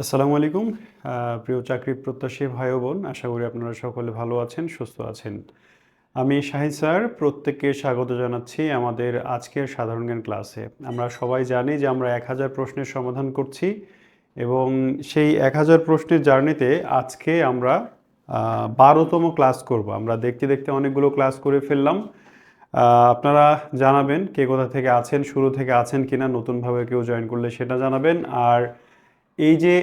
আসসালামু আলাইকুম। প্রিয় চাকরি প্রত্যাশী ভাই ও বোন, আশা করি আপনারা সকলে ভালো আছেন, সুস্থ আছেন। আমি শাহিদ স্যার, প্রত্যেককে স্বাগত জানাচ্ছি আমাদের আজকের সাধারণ জ্ঞান ক্লাসে। আমরা সবাই জানি যে আমরা 1000 প্রশ্নের সমাধান করছি এবং সেই 1000 প্রশ্নের জার্নিতে আজকে আমরা 12তম ক্লাস করব। আমরা দেখতে দেখতে অনেকগুলো ক্লাস করে ফেললাম। আপনারা জানাবেন কে কোথা থেকে আছেন, শুরু থেকে আছেন কিনা, নতুনভাবে কেউ জয়েন করলে সেটা জানাবেন। আর এই যে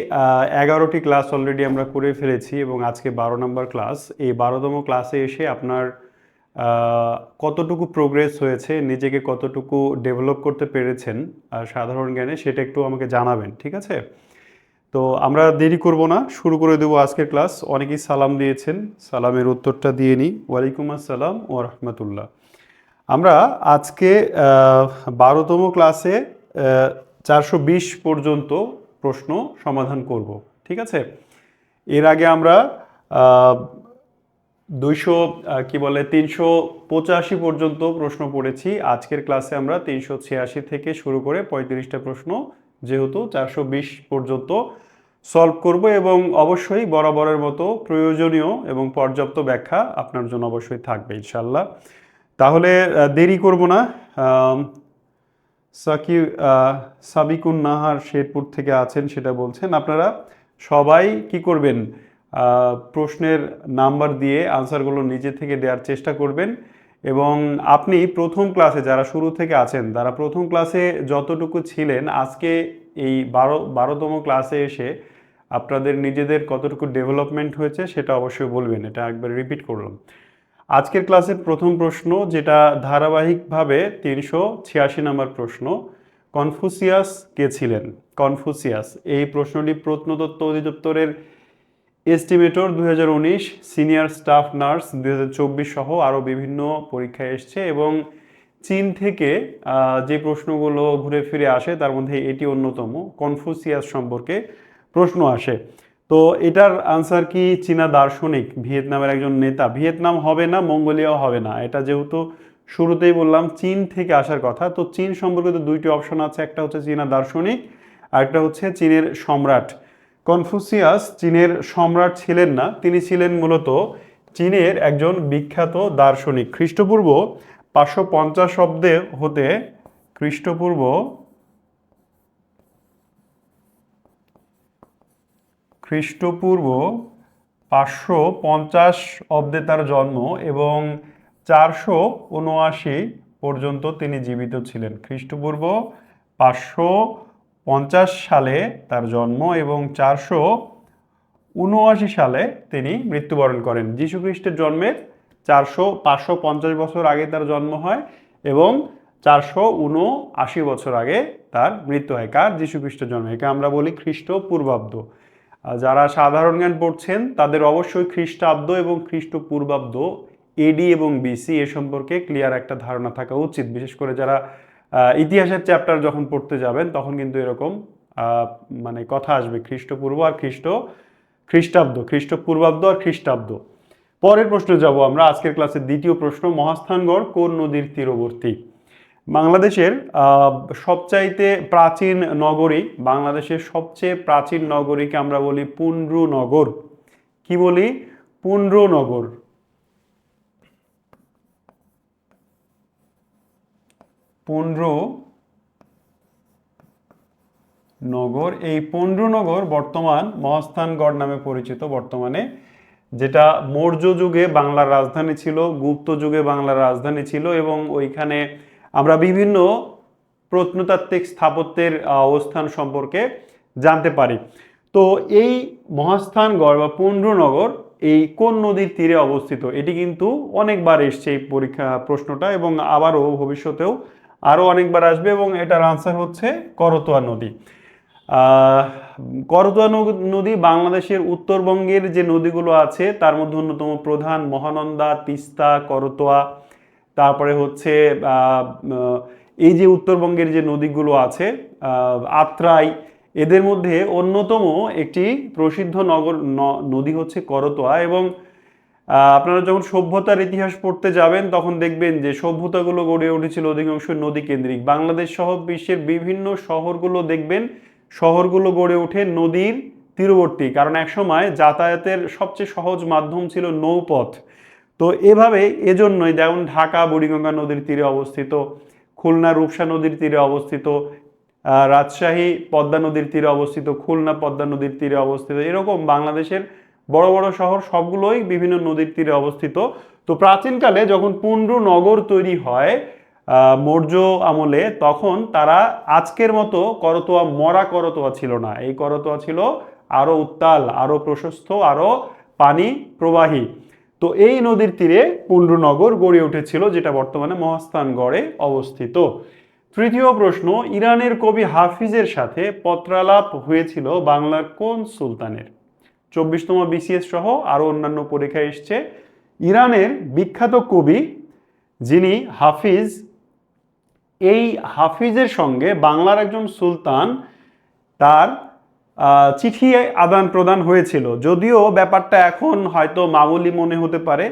11টি ক্লাস অলরেডি আমরা করে ফেলেছি এবং আজকে 12 নম্বর ক্লাস, এই 12তম ক্লাসে এসে আপনার কতটুকু প্রোগ্রেস হয়েছে, নিজেকে কতটুকু ডেভেলপ করতে পেরেছেন সাধারণ জ্ঞানে, সেটা একটু আমাকে জানাবেন, ঠিক আছে? তো আমরা দেরি করব না, শুরু করে দেবো আজকের ক্লাস। অনেকেই সালাম দিয়েছেন, সালামের উত্তরটা দিয়ে নিই। ওয়ালাইকুম আসসালাম ও রহমতুল্লাহ। আমরা আজকে 12তম ক্লাসে 420 পর্যন্ত প্রশ্ন সমাধান করব, ঠিক আছে? এর আগে আমরা 200 কি বলে 385 পর্যন্ত প্রশ্ন পড়েছি। আজকের ক্লাসে আমরা 386 থেকে শুরু করে 35টা প্রশ্ন, যেহেতু 420 পর্যন্ত সলভ করব এবং অবশ্যই বরাবরের মতো প্রয়োজনীয় এবং পর্যাপ্ত ব্যাখ্যা আপনার জন্য অবশ্যই থাকবে ইনশাল্লাহ। তাহলে দেরি করব না। সাকিব সাবিকুন নাহার শেরপুর থেকে আছেন, সেটা বলছেন। আপনারা সবাই কি করবেন, প্রশ্নের নাম্বার দিয়ে আনসারগুলো নিজে থেকে দেওয়ার চেষ্টা করবেন। এবং আপনি প্রথম ক্লাসে যারা শুরু থেকে আছেন, তারা প্রথম ক্লাসে যতটুকু ছিলেন, আজকে এই 12তম ক্লাসে এসে আপনাদের নিজেদের কতটুকু ডেভেলপমেন্ট হয়েছে সেটা অবশ্যই বলবেন। এটা একবার রিপিট করলাম। আজকের ক্লাসের প্রথম প্রশ্ন, যেটা ধারাবাহিকভাবে 386 নম্বর প্রশ্ন, কনফুসিয়াস কে ছিলেন? কনফুসিয়াস, এই প্রশ্নটি প্রত্নতত্ত্ব অধিদপ্তরের এস্টিমেটর 2019, সিনিয়র স্টাফ নার্স 2024 সহ আরও বিভিন্ন পরীক্ষায় এসছে এবং চীন থেকে যে প্রশ্নগুলো ঘুরে ফিরে আসে তার মধ্যে এটি অন্যতম। কনফুসিয়াস সম্পর্কে প্রশ্ন আসে। তো এটার আনসার কি চীনা দার্শনিক, ভিয়েতনামের একজন নেতা? ভিয়েতনাম হবে না, মঙ্গোলিয়াও হবে না। এটা যেহেতু শুরুতেই বললাম চীন থেকে আসার কথা, তো চীন সম্পর্কিত দুইটি অপশন আছে, একটা হচ্ছে চীনা দার্শনিক আর একটা হচ্ছে চীনের সম্রাট। কনফুসিয়াস চীনের সম্রাট ছিলেন না, তিনি ছিলেন মূলত চীনের একজন বিখ্যাত দার্শনিক। খ্রিস্টপূর্ব 550 অব্দে হতে খ্রিস্টপূর্ব 550 অব্দে তার জন্ম এবং 479 পর্যন্ত তিনি জীবিত ছিলেন। খ্রিস্টপূর্ব 550 সালে তার জন্ম এবং 479 সালে তিনি মৃত্যুবরণ করেন। যীশু খ্রিস্টের জন্মের 550 বছর আগে তার জন্ম হয় এবং 479 বছর আগে তার মৃত্যু হয়। কার? যীশু খ্রিস্টের জন্ম। একে আমরা বলি খ্রিস্টপূর্বাব্দ। যারা সাধারণ জ্ঞান পড়ছেন তাদের অবশ্যই খ্রিস্টাব্দ এবং খ্রিস্টপূর্বাব্দ, এডি এবং বিসি এ সম্পর্কে ক্লিয়ার একটা ধারণা থাকা উচিত। বিশেষ করে যারা ইতিহাসের চ্যাপ্টার যখন পড়তে যাবেন তখন কিন্তু এরকম মানে কথা আসবে, খ্রিস্টপূর্ব আর খ্রিস্টাব্দ, খ্রিস্টপূর্বাব্দ আর খ্রিস্টাব্দ। পরের প্রশ্নে যাব আমরা। আজকের ক্লাসের দ্বিতীয় প্রশ্ন, মহাস্থানগড় কোন নদীর তীরবর্তী? বাংলাদেশের সবচাইতে প্রাচীন নগরী, বাংলাদেশের সবচেয়ে প্রাচীন নগরীকে আমরা বলি পুন্ড্র নগর। কি বলি? পুন্ড্র নগর। পুন্ড্র নগর, এই পুন্ড্র নগর বর্তমান মহাস্থানগড় নামে পরিচিত বর্তমানে, যেটা মৌর্য যুগে বাংলার রাজধানী ছিল, গুপ্ত যুগে বাংলার রাজধানী ছিল এবং ওইখানে আমরা বিভিন্ন প্রত্নতাত্ত্বিক স্থাপত্যের অবস্থান সম্পর্কে জানতে পারি। তো এই মহাস্থানগড় বা পুন্ড্রনগর এই কোন নদীর তীরে অবস্থিত? এটি কিন্তু অনেকবার এসছে এই প্রশ্নটা এবং আবারও ভবিষ্যতেও আরও অনেকবার আসবে এবং এটার আনসার হচ্ছে করতোয়া নদী। করতোয়া নদী বাংলাদেশের উত্তরবঙ্গের যে নদীগুলো আছে তার মধ্যে অন্যতম প্রধান মহানন্দা, তিস্তা, করতোয়া, তারপরে হচ্ছে এই যে উত্তরবঙ্গের যে নদীগুলো আছে আত্রাই, এদের মধ্যে অন্যতম একটি প্রসিদ্ধ নদী হচ্ছে করতোয়া। এবং আপনারা যখন সভ্যতার ইতিহাস পড়তে যাবেন তখন দেখবেন যে সভ্যতাগুলো গড়ে উঠেছিল অধিকাংশ নদী কেন্দ্রিক। বাংলাদেশ সহ বিশ্বের বিভিন্ন শহরগুলো দেখবেন, শহরগুলো গড়ে ওঠে নদীর তীরবর্তী, কারণ একসময় যাতায়াতের সবচেয়ে সহজ মাধ্যম ছিল নৌপথ। তো এভাবে এজন্যই যেমন ঢাকা বুড়িগঙ্গা নদীর তীরে অবস্থিত, খুলনা রূপসা নদীর তীরে অবস্থিত, রাজশাহী পদ্মা নদীর তীরে অবস্থিত, খুলনা পদ্মা নদীর তীরে অবস্থিত, এরকম বাংলাদেশের বড় বড় শহর সবগুলোই বিভিন্ন নদীর তীরে অবস্থিত। তো প্রাচীনকালে যখন পুন্ড্র নগর তৈরি হয় মৌর্য আমলে, তখন তারা আজকের মতো করতোয়া, মরা করতোয়া ছিল না, এই করতোয়া ছিল আরো উত্তাল, আরো প্রশস্ত, আরো পানি প্রবাহী। তো এই নদীর তীরে পুন্ড্রনগর গড়ে উঠেছিল, যেটা বর্তমানে মহাস্থানগড়ে অবস্থিত। তৃতীয় প্রশ্ন, ইরানের কবি হাফিজের সাথে পত্রালাপ হয়েছিল বাংলার কোন সুলতানের? 24তম বিসিএস সহ আরো অন্যান্য পরীক্ষায় এসছে। ইরানের বিখ্যাত কবি যিনি হাফিজ, এই হাফিজের সঙ্গে বাংলার একজন সুলতান তার চিঠি আদান প্রদান হয়েছিল। যদিও ব্যাপারটা এখন হয়তো মামুলি মনে হতে পারে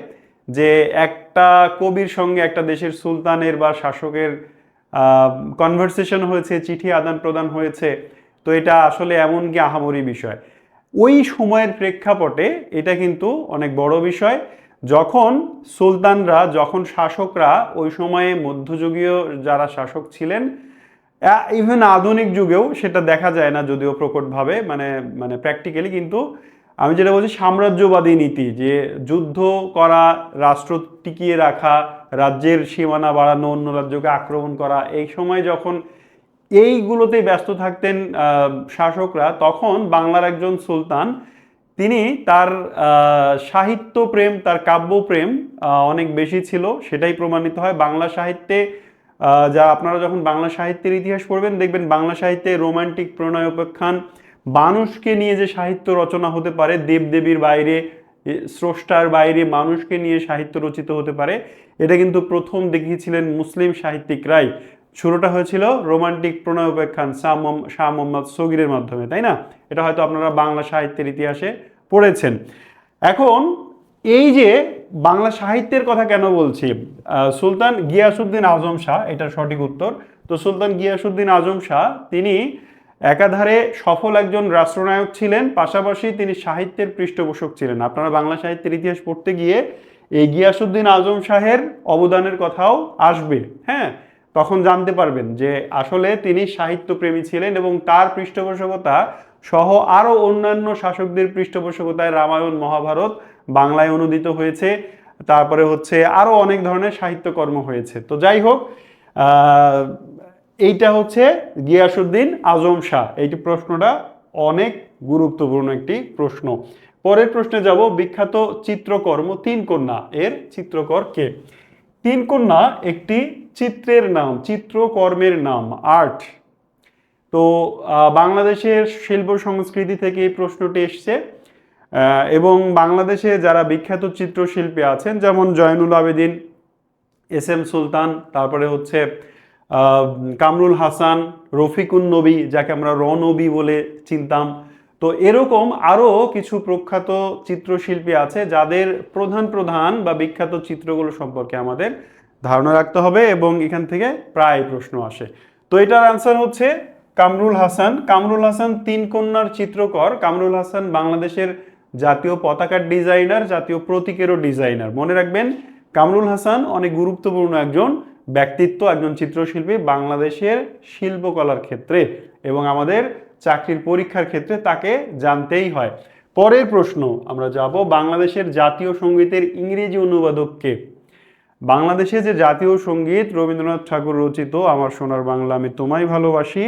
যে একটা কবির সঙ্গে একটা দেশের সুলতানের বা শাসকের কনভারসেশন হয়েছে, চিঠি আদান প্রদান হয়েছে, তো এটা আসলে এমন কি আহামরি বিষয়? ওই সময়ের প্রেক্ষাপটে এটা কিন্তু অনেক বড় বিষয়। যখন সুলতানরা, যখন শাসকরা, ওই সময়ে মধ্যযুগীয় যারা শাসক ছিলেন, ইভেন আধুনিক যুগেও সেটা দেখা যায় না যদিও প্রকটভাবে, মানে মানে প্র্যাকটিক্যালি, কিন্তু আমি যেটা বলছি সাম্রাজ্যবাদী নীতি, যে যুদ্ধ করা, রাষ্ট্র টিকিয়ে রাখা, রাজ্যের সীমানা বাড়ানো, অন্য রাজ্যকে আক্রমণ করা, এই সময় যখন এইগুলোতেই ব্যস্ত থাকতেন শাসকরা, তখন বাংলার একজন সুলতান, তিনি তার সাহিত্য প্রেম, তার কাব্যপ্রেম অনেক বেশি ছিল। সেটাই প্রমাণিত হয় বাংলা সাহিত্যে। যা আপনারা যখন বাংলা সাহিত্যের ইতিহাস পড়বেন, দেখবেন বাংলা সাহিত্যে রোমান্টিক প্রণয় উপাখ্যান, মানুষকে নিয়ে যে সাহিত্য রচনা হতে পারে, দেবদেবীর বাইরে, স্রষ্টার বাইরে মানুষকে নিয়ে সাহিত্য রচিত হতে পারে, এটা কিন্তু প্রথম দেখিয়েছিলেন মুসলিম সাহিত্যিকরাই। শুরুটা হয়েছিল রোমান্টিক প্রণয় উপাখ্যান শাহ মোহাম্মদ সগিরের মাধ্যমে, তাই না? এটা হয়তো আপনারা বাংলা সাহিত্যের ইতিহাসে পড়েছেন। এখন এই যে বাংলা সাহিত্যের কথা কেন বলছি, সুলতান গিয়াসুদ্দিন আজম শাহ এটার সঠিক উত্তর। তো সুলতান গিয়াসুদ্দিন আজম শাহ তিনি একাধারে সফল একজন রাষ্ট্রনায়ক ছিলেন, পাশাপাশি তিনি সাহিত্যের পৃষ্ঠপোষক ছিলেন। আপনারা বাংলা সাহিত্যের ইতিহাস পড়তে গিয়ে এই গিয়াসুদ্দিন আজম শাহের অবদানের কথাও আসবে, হ্যাঁ, তখন জানতে পারবেন যে আসলে তিনি সাহিত্যপ্রেমী ছিলেন, এবং তার পৃষ্ঠপোষকতা সহ আরও অন্যান্য শাসকদের পৃষ্ঠপোষকতায় রামায়ণ, মহাভারত বাংলায় অনুদিত হয়েছে। তারপরে হচ্ছে আরও অনেক ধরনের সাহিত্যকর্ম হয়েছে। তো যাই হোক, এইটা হচ্ছে গিয়াসুদ্দিন আজম শাহ। এইটি প্রশ্নটা অনেক গুরুত্বপূর্ণ একটি প্রশ্ন। পরের প্রশ্নে যাব, বিখ্যাত চিত্রকর্ম তিন কন্যা এর চিত্রকর কে? তিন কন্যা একটি চিত্রের নাম, চিত্রকর্মের নাম, আর্ট। তো বাংলাদেশের শিল্প সংস্কৃতি থেকে এই প্রশ্নটি এসছে, এবং বাংলাদেশে যারা বিখ্যাত চিত্রশিল্পী আছেন, যেমন জয়নুল আবেদিন, এস এম সুলতান, তারপরে হচ্ছে কামরুল হাসান, রফিকুন নবী, যাকে আমরা রনবী বলে চিনতাম, তো এরকম আরও কিছু প্রখ্যাত চিত্রশিল্পী আছে যাদের প্রধান প্রধান বা বিখ্যাত চিত্রগুলো সম্পর্কে আমাদের ধারণা রাখতে হবে, এবং এখান থেকে প্রায় প্রশ্ন আসে। তো এটার আনসার হচ্ছে কামরুল হাসান। কামরুল হাসান তিন কন্যার চিত্রকর। কামরুল হাসান বাংলাদেশের জাতীয় পতাকার ডিজাইনার, জাতীয় প্রতীকেরও ডিজাইনার। মনে রাখবেন, কামরুল হাসান অনেক গুরুত্বপূর্ণ একজন ব্যক্তিত্ব, একজন চিত্রশিল্পী বাংলাদেশের শিল্পকলার ক্ষেত্রে, এবং আমাদের চাকরির পরীক্ষার ক্ষেত্রে তাকে জানতেই হয়। পরের প্রশ্ন আমরা যাব, বাংলাদেশের জাতীয় সঙ্গীতের ইংরেজি অনুবাদক কে? বাংলাদেশে যে জাতীয় সঙ্গীত রবীন্দ্রনাথ ঠাকুর রচিত আমার সোনার বাংলা আমি তোমায় ভালোবাসি,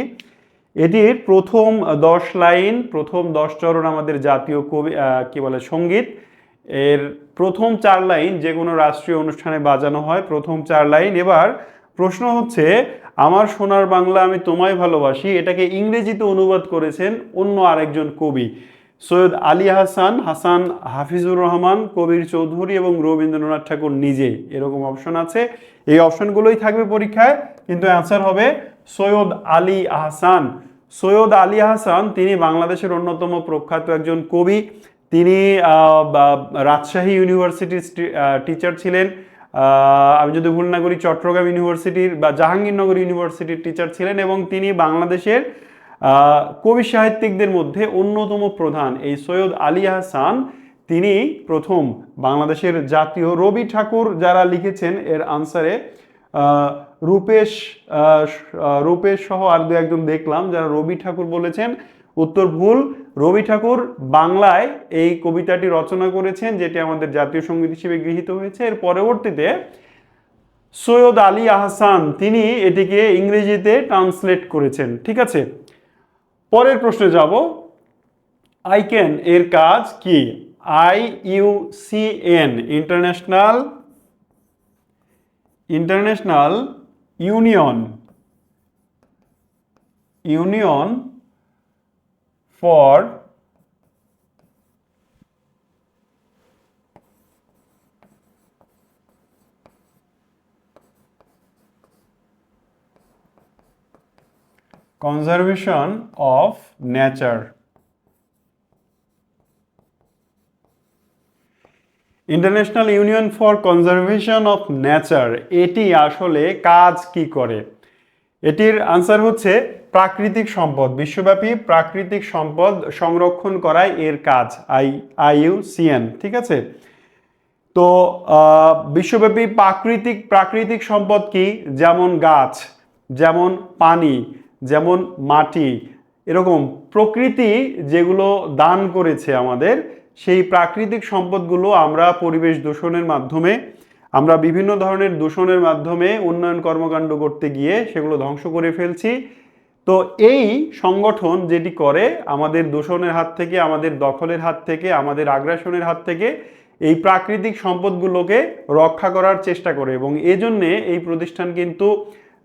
এটির প্রথম 10 লাইন, প্রথম 10 চরণ আমাদের জাতীয় কবি কি বলে সঙ্গীত, এর প্রথম 4 লাইন যে কোনো রাষ্ট্রীয় অনুষ্ঠানে বাজানো হয়, প্রথম 4 লাইন। এবার প্রশ্ন হচ্ছে, আমার সোনার বাংলা আমি তোমায় ভালোবাসি, এটাকে ইংরেজিতে অনুবাদ করেছেন অন্য আরেকজন কবি, সৈয়দ আলী হাসান, হাসান হাফিজুর রহমান, কবির চৌধুরী এবং রবীন্দ্রনাথ ঠাকুর নিজে। এরকম অপশন আছে, এই অপশনগুলোই থাকবে পরীক্ষায়, কিন্তু অ্যান্সার হবে সৈয়দ আলী আহসান। সৈয়দ আলী আহসান তিনি বাংলাদেশের অন্যতম প্রখ্যাত একজন কবি। তিনি রাজশাহী ইউনিভার্সিটির টিচার ছিলেন, আমি যদি ভুল না করি চট্টগ্রাম ইউনিভার্সিটির বা জাহাঙ্গীরনগর ইউনিভার্সিটির টিচার ছিলেন, এবং তিনি বাংলাদেশের কবি সাহিত্যিকদের মধ্যে অন্যতম প্রধান এই সৈয়দ আলী আহসান, তিনি প্রথম বাংলাদেশের জাতীয়। রবি ঠাকুর যারা লিখেছেন এর আনসারে রূপেশ রূপেশ সহ আর দু একজন দেখলাম যারা রবি ঠাকুর বলেছেন, উত্তর ভুল। রবি ঠাকুর বাংলায় এই কবিতাটি রচনা করেছেন, যেটি আমাদের জাতীয় সঙ্গীত হিসেবে গৃহীত হয়েছে। এর পরবর্তীতে সৈয়দ আলী আহসান তিনি এটিকে ইংরেজিতে ট্রান্সলেট করেছেন। ঠিক আছে, পরের প্রশ্নে যাব। আইক্যান এর কাজ কি? IUCN international union for conservation of nature. International union for conservation of nature, এটি আসলে কাজ কি করে? এটির আনসার হচ্ছে প্রাকৃতিক সম্পদ, বিশ্বব্যাপী প্রাকৃতিক সম্পদ সংরক্ষণ করাই এর কাজ, IUCN। ঠিক আছে, তো বিশ্বব্যাপী প্রাকৃতিক সম্পদ কি? যেমন গাছ, যেমন পানি, যেমন মাটি, এরকম প্রকৃতি যেগুলো দান করেছে আমাদের, সেই প্রাকৃতিক সম্পদগুলো আমরা পরিবেশ দূষণের মাধ্যমে, আমরা বিভিন্ন ধরনের দূষণের মাধ্যমে উন্নয়ন কর্মকাণ্ড করতে গিয়ে সেগুলো ধ্বংস করে ফেলছি। তো এই সংগঠন যেটি করে, আমাদের দূষণের হাত থেকে, আমাদের দখলের হাত থেকে, আমাদের আগ্রাসনের হাত থেকে এই প্রাকৃতিক সম্পদগুলোকে রক্ষা করার চেষ্টা করে। এবং এজন্যে এই প্রতিষ্ঠান কিন্তু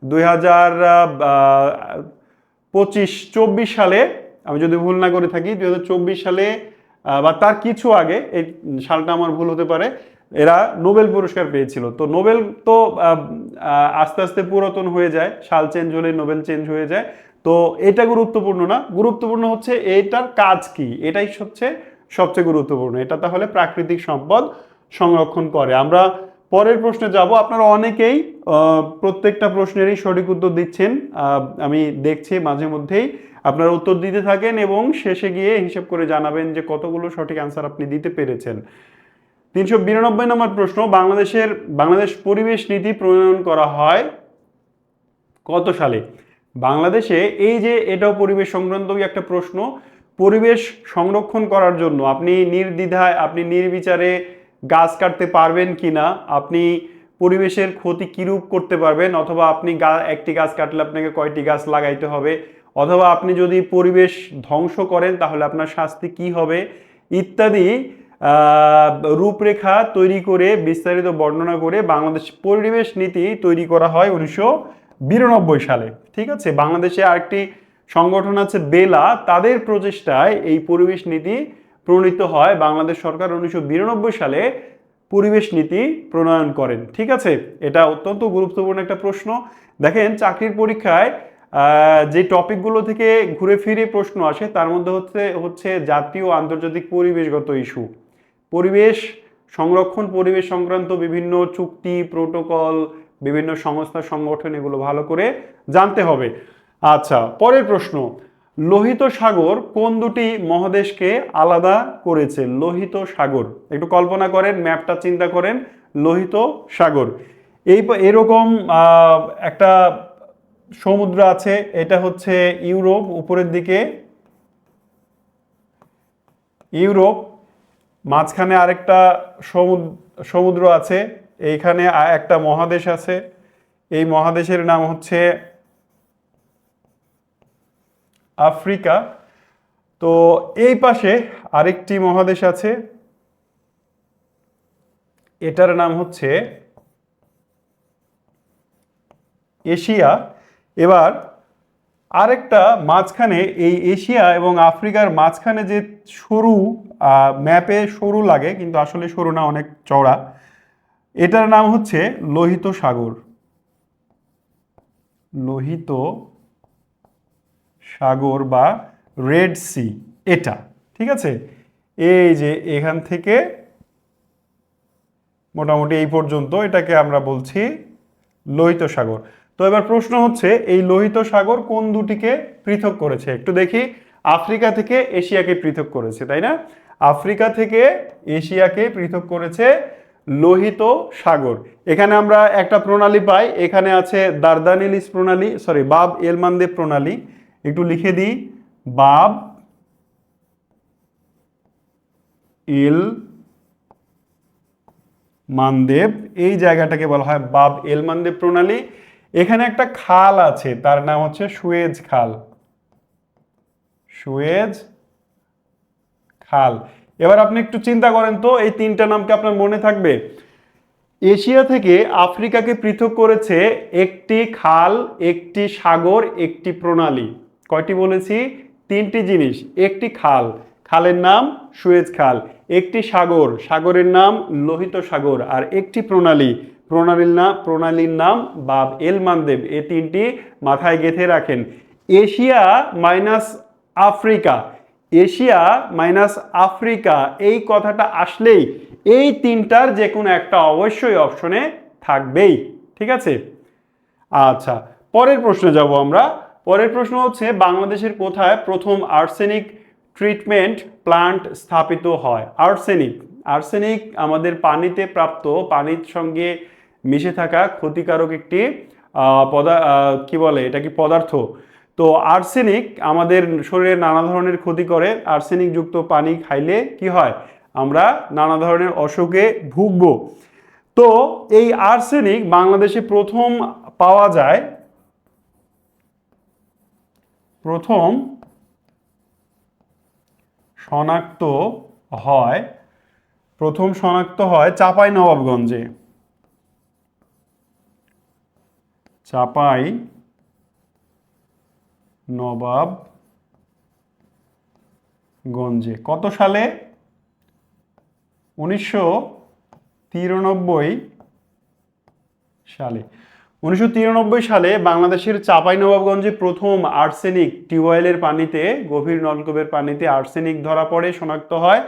2024 সালে, আমি যদি ভুল না করে থাকি, 2024 সালে বা তার কিছু আগে, এই সালটা আমার ভুল হতে পারে, এরা নোবেল পুরস্কার পেয়েছিল। তো নোবেল তো আস্তে আস্তে পুরাতন হয়ে যায়, সাল চেঞ্জ হলে নোবেল চেঞ্জ হয়ে যায়। তো এটা গুরুত্বপূর্ণ না, গুরুত্বপূর্ণ হচ্ছে এটার কাজ কি, এটাই হচ্ছে সবচেয়ে গুরুত্বপূর্ণ। এটা তাহলে প্রাকৃতিক সম্পদ সংরক্ষণ করে। আমরা পরের প্রশ্নে যাব। আপনারা অনেকেই প্রত্যেকটা প্রশ্নেরই সঠিক উত্তর দিচ্ছেন, আমি দেখছি মাঝে মধ্যেই। আপনারা উত্তর দিতে থাকেন এবং শেষে গিয়ে হিসেব করে জানাবেন যে কতগুলো সঠিক অ্যান্সার আপনি দিতে পেরেছেন। 392 নম্বর প্রশ্ন, বাংলাদেশ পরিবেশ নীতি প্রণয়ন করা হয় কত সালে? বাংলাদেশে, এই যে এটাও পরিবেশ সংক্রান্ত একটা প্রশ্ন, পরিবেশ সংরক্ষণ করার জন্য আপনি নির্দ্বিধায়, আপনি নির্বিচারে গাছ কাটতে পারবেন কিনা, আপনি পরিবেশের ক্ষতি কিরূপ করতে পারবেন, অথবা আপনি একটি গাছ কাটলে আপনাকে কয়টি গাছ লাগাইতে হবে, অথবা আপনি যদি পরিবেশ ধ্বংস করেন তাহলে আপনার শাস্তি কি হবে, ইত্যাদি রূপরেখা তৈরি করে বিস্তারিত বর্ণনা করে বাংলাদেশ পরিবেশ নীতি তৈরি করা হয় 1992 সালে। ঠিক আছে, বাংলাদেশে আরেকটি সংগঠন আছে বেলা, তাদের প্রচেষ্টায় এই পরিবেশ নীতি প্রণীত হয়। বাংলাদেশ সরকার 1992 সালে পরিবেশ নীতি প্রণয়ন করেন। ঠিক আছে, এটা অত্যন্ত গুরুত্বপূর্ণ একটা প্রশ্ন। দেখেন, চাকরির পরীক্ষায় যে টপিকগুলো থেকে ঘুরে ফিরে প্রশ্ন আসে তার মধ্যে হচ্ছে জাতীয় আন্তর্জাতিক পরিবেশগত ইস্যু, পরিবেশ সংরক্ষণ, পরিবেশ সংক্রান্ত বিভিন্ন চুক্তি, প্রোটোকল, বিভিন্ন সংস্থা, সংগঠন, এগুলো ভালো করে জানতে হবে। আচ্ছা, পরের প্রশ্ন, লোহিত সাগর কোন দুটি মহাদেশকে আলাদা করেছে? লোহিত সাগর, একটু কল্পনা করেন, ম্যাপটা চিন্তা করেন। লোহিত সাগর, এরকম একটা সমুদ্র আছে, এটা হচ্ছে ইউরোপ, উপরের দিকে ইউরোপ, মাঝখানে আরেকটা সমুদ্র আছে, এইখানে একটা মহাদেশ আছে, এই মহাদেশের নাম হচ্ছে আফ্রিকা। তো এই পাশে আরেকটি মহাদেশ আছে, এটার নাম হচ্ছে এশিয়া। এবার আরেকটা মাঝখানে, এই এশিয়া এবং আফ্রিকার মাঝখানে যে সরু, ম্যাপে সরু লাগে কিন্তু আসলে সরু না, অনেক চওড়া, এটার নাম হচ্ছে লোহিত সাগর। লোহিত সাগর বা রেড সি, এটা। ঠিক আছে, এই যে এখান থেকে মোটামুটি এই পর্যন্ত এটাকে আমরা বলছি লোহিত সাগর। তো এবার প্রশ্ন হচ্ছে এই লোহিত সাগর কোন দুটিকে পৃথক করেছে? একটু দেখি। আফ্রিকা থেকে এশিয়াকে পৃথক করেছে, তাই না? আফ্রিকা থেকে এশিয়াকে পৃথক করেছে লোহিত সাগর। এখানে আমরা একটা প্রণালী পাই, এখানে আছে দারদানেলিস প্রণালী, সরি বাব এল মানদেব প্রণালী। একটু লিখে দিই, বাব এল মানদেব, এই জায়গাটাকে বলা হয় বাব এল মানদেব প্রণালী। এখানে একটা খাল আছে, তার নাম হচ্ছে সুয়েজ খাল, সুয়েজ খাল। এবার আপনি একটু চিন্তা করেন তো, এই তিনটা নাম কি আপনার মনে থাকবে? এশিয়া থেকে আফ্রিকাকে পৃথক করেছে একটি খাল, একটি সাগর, একটি প্রণালী। কয়টি বলেছি? তিনটি জিনিস। একটি খাল, খালের নাম সুয়েজ খাল। একটি সাগর, সাগরের নাম লোহিত সাগর। আর একটি প্রণালী, প্রণালীর নাম বাব এল মানদেব। এই তিনটি মাথায় গেঁথে রাখেন। Asia minus Africa, Asia minus Africa, এই কথাটা আসলেই এই তিনটার যে কোনো একটা অবশ্যই অপশনে থাকবেই। ঠিক আছে? আচ্ছা, পরের প্রশ্নে যাব আমরা। পরের প্রশ্ন হচ্ছে বাংলাদেশের কোথায় প্রথম আর্সেনিক ট্রিটমেন্ট প্লান্ট স্থাপিত হয়? আর্সেনিক, আর্সেনিক আমাদের পানিতে প্রাপ্ত, পানির সঙ্গে মিশে থাকা ক্ষতিকারক একটি কি বলে এটা, কি পদার্থ। তো আর্সেনিক আমাদের শরীরে নানা ধরনের ক্ষতি করে। আর্সেনিক যুক্ত পানি খাইলে কি হয়? আমরা নানা ধরনের অসুখে ভুগব। তো এই আর্সেনিক বাংলাদেশে প্রথম পাওয়া যায়, প্রথম শনাক্ত হয়, প্রথম শনাক্ত হয় চাঁপাইনবাবগঞ্জে। চাঁপাই নবাবগঞ্জে কত সালে? 1993 সালে। 1993 সালে বাংলাদেশের চাঁপাইনবাবগঞ্জে প্রথম আর্সেনিক টিউবওয়েলের পানিতে, গভীর নলকূপের পানিতে আর্সেনিক ধরা পড়ে, শনাক্ত হয়।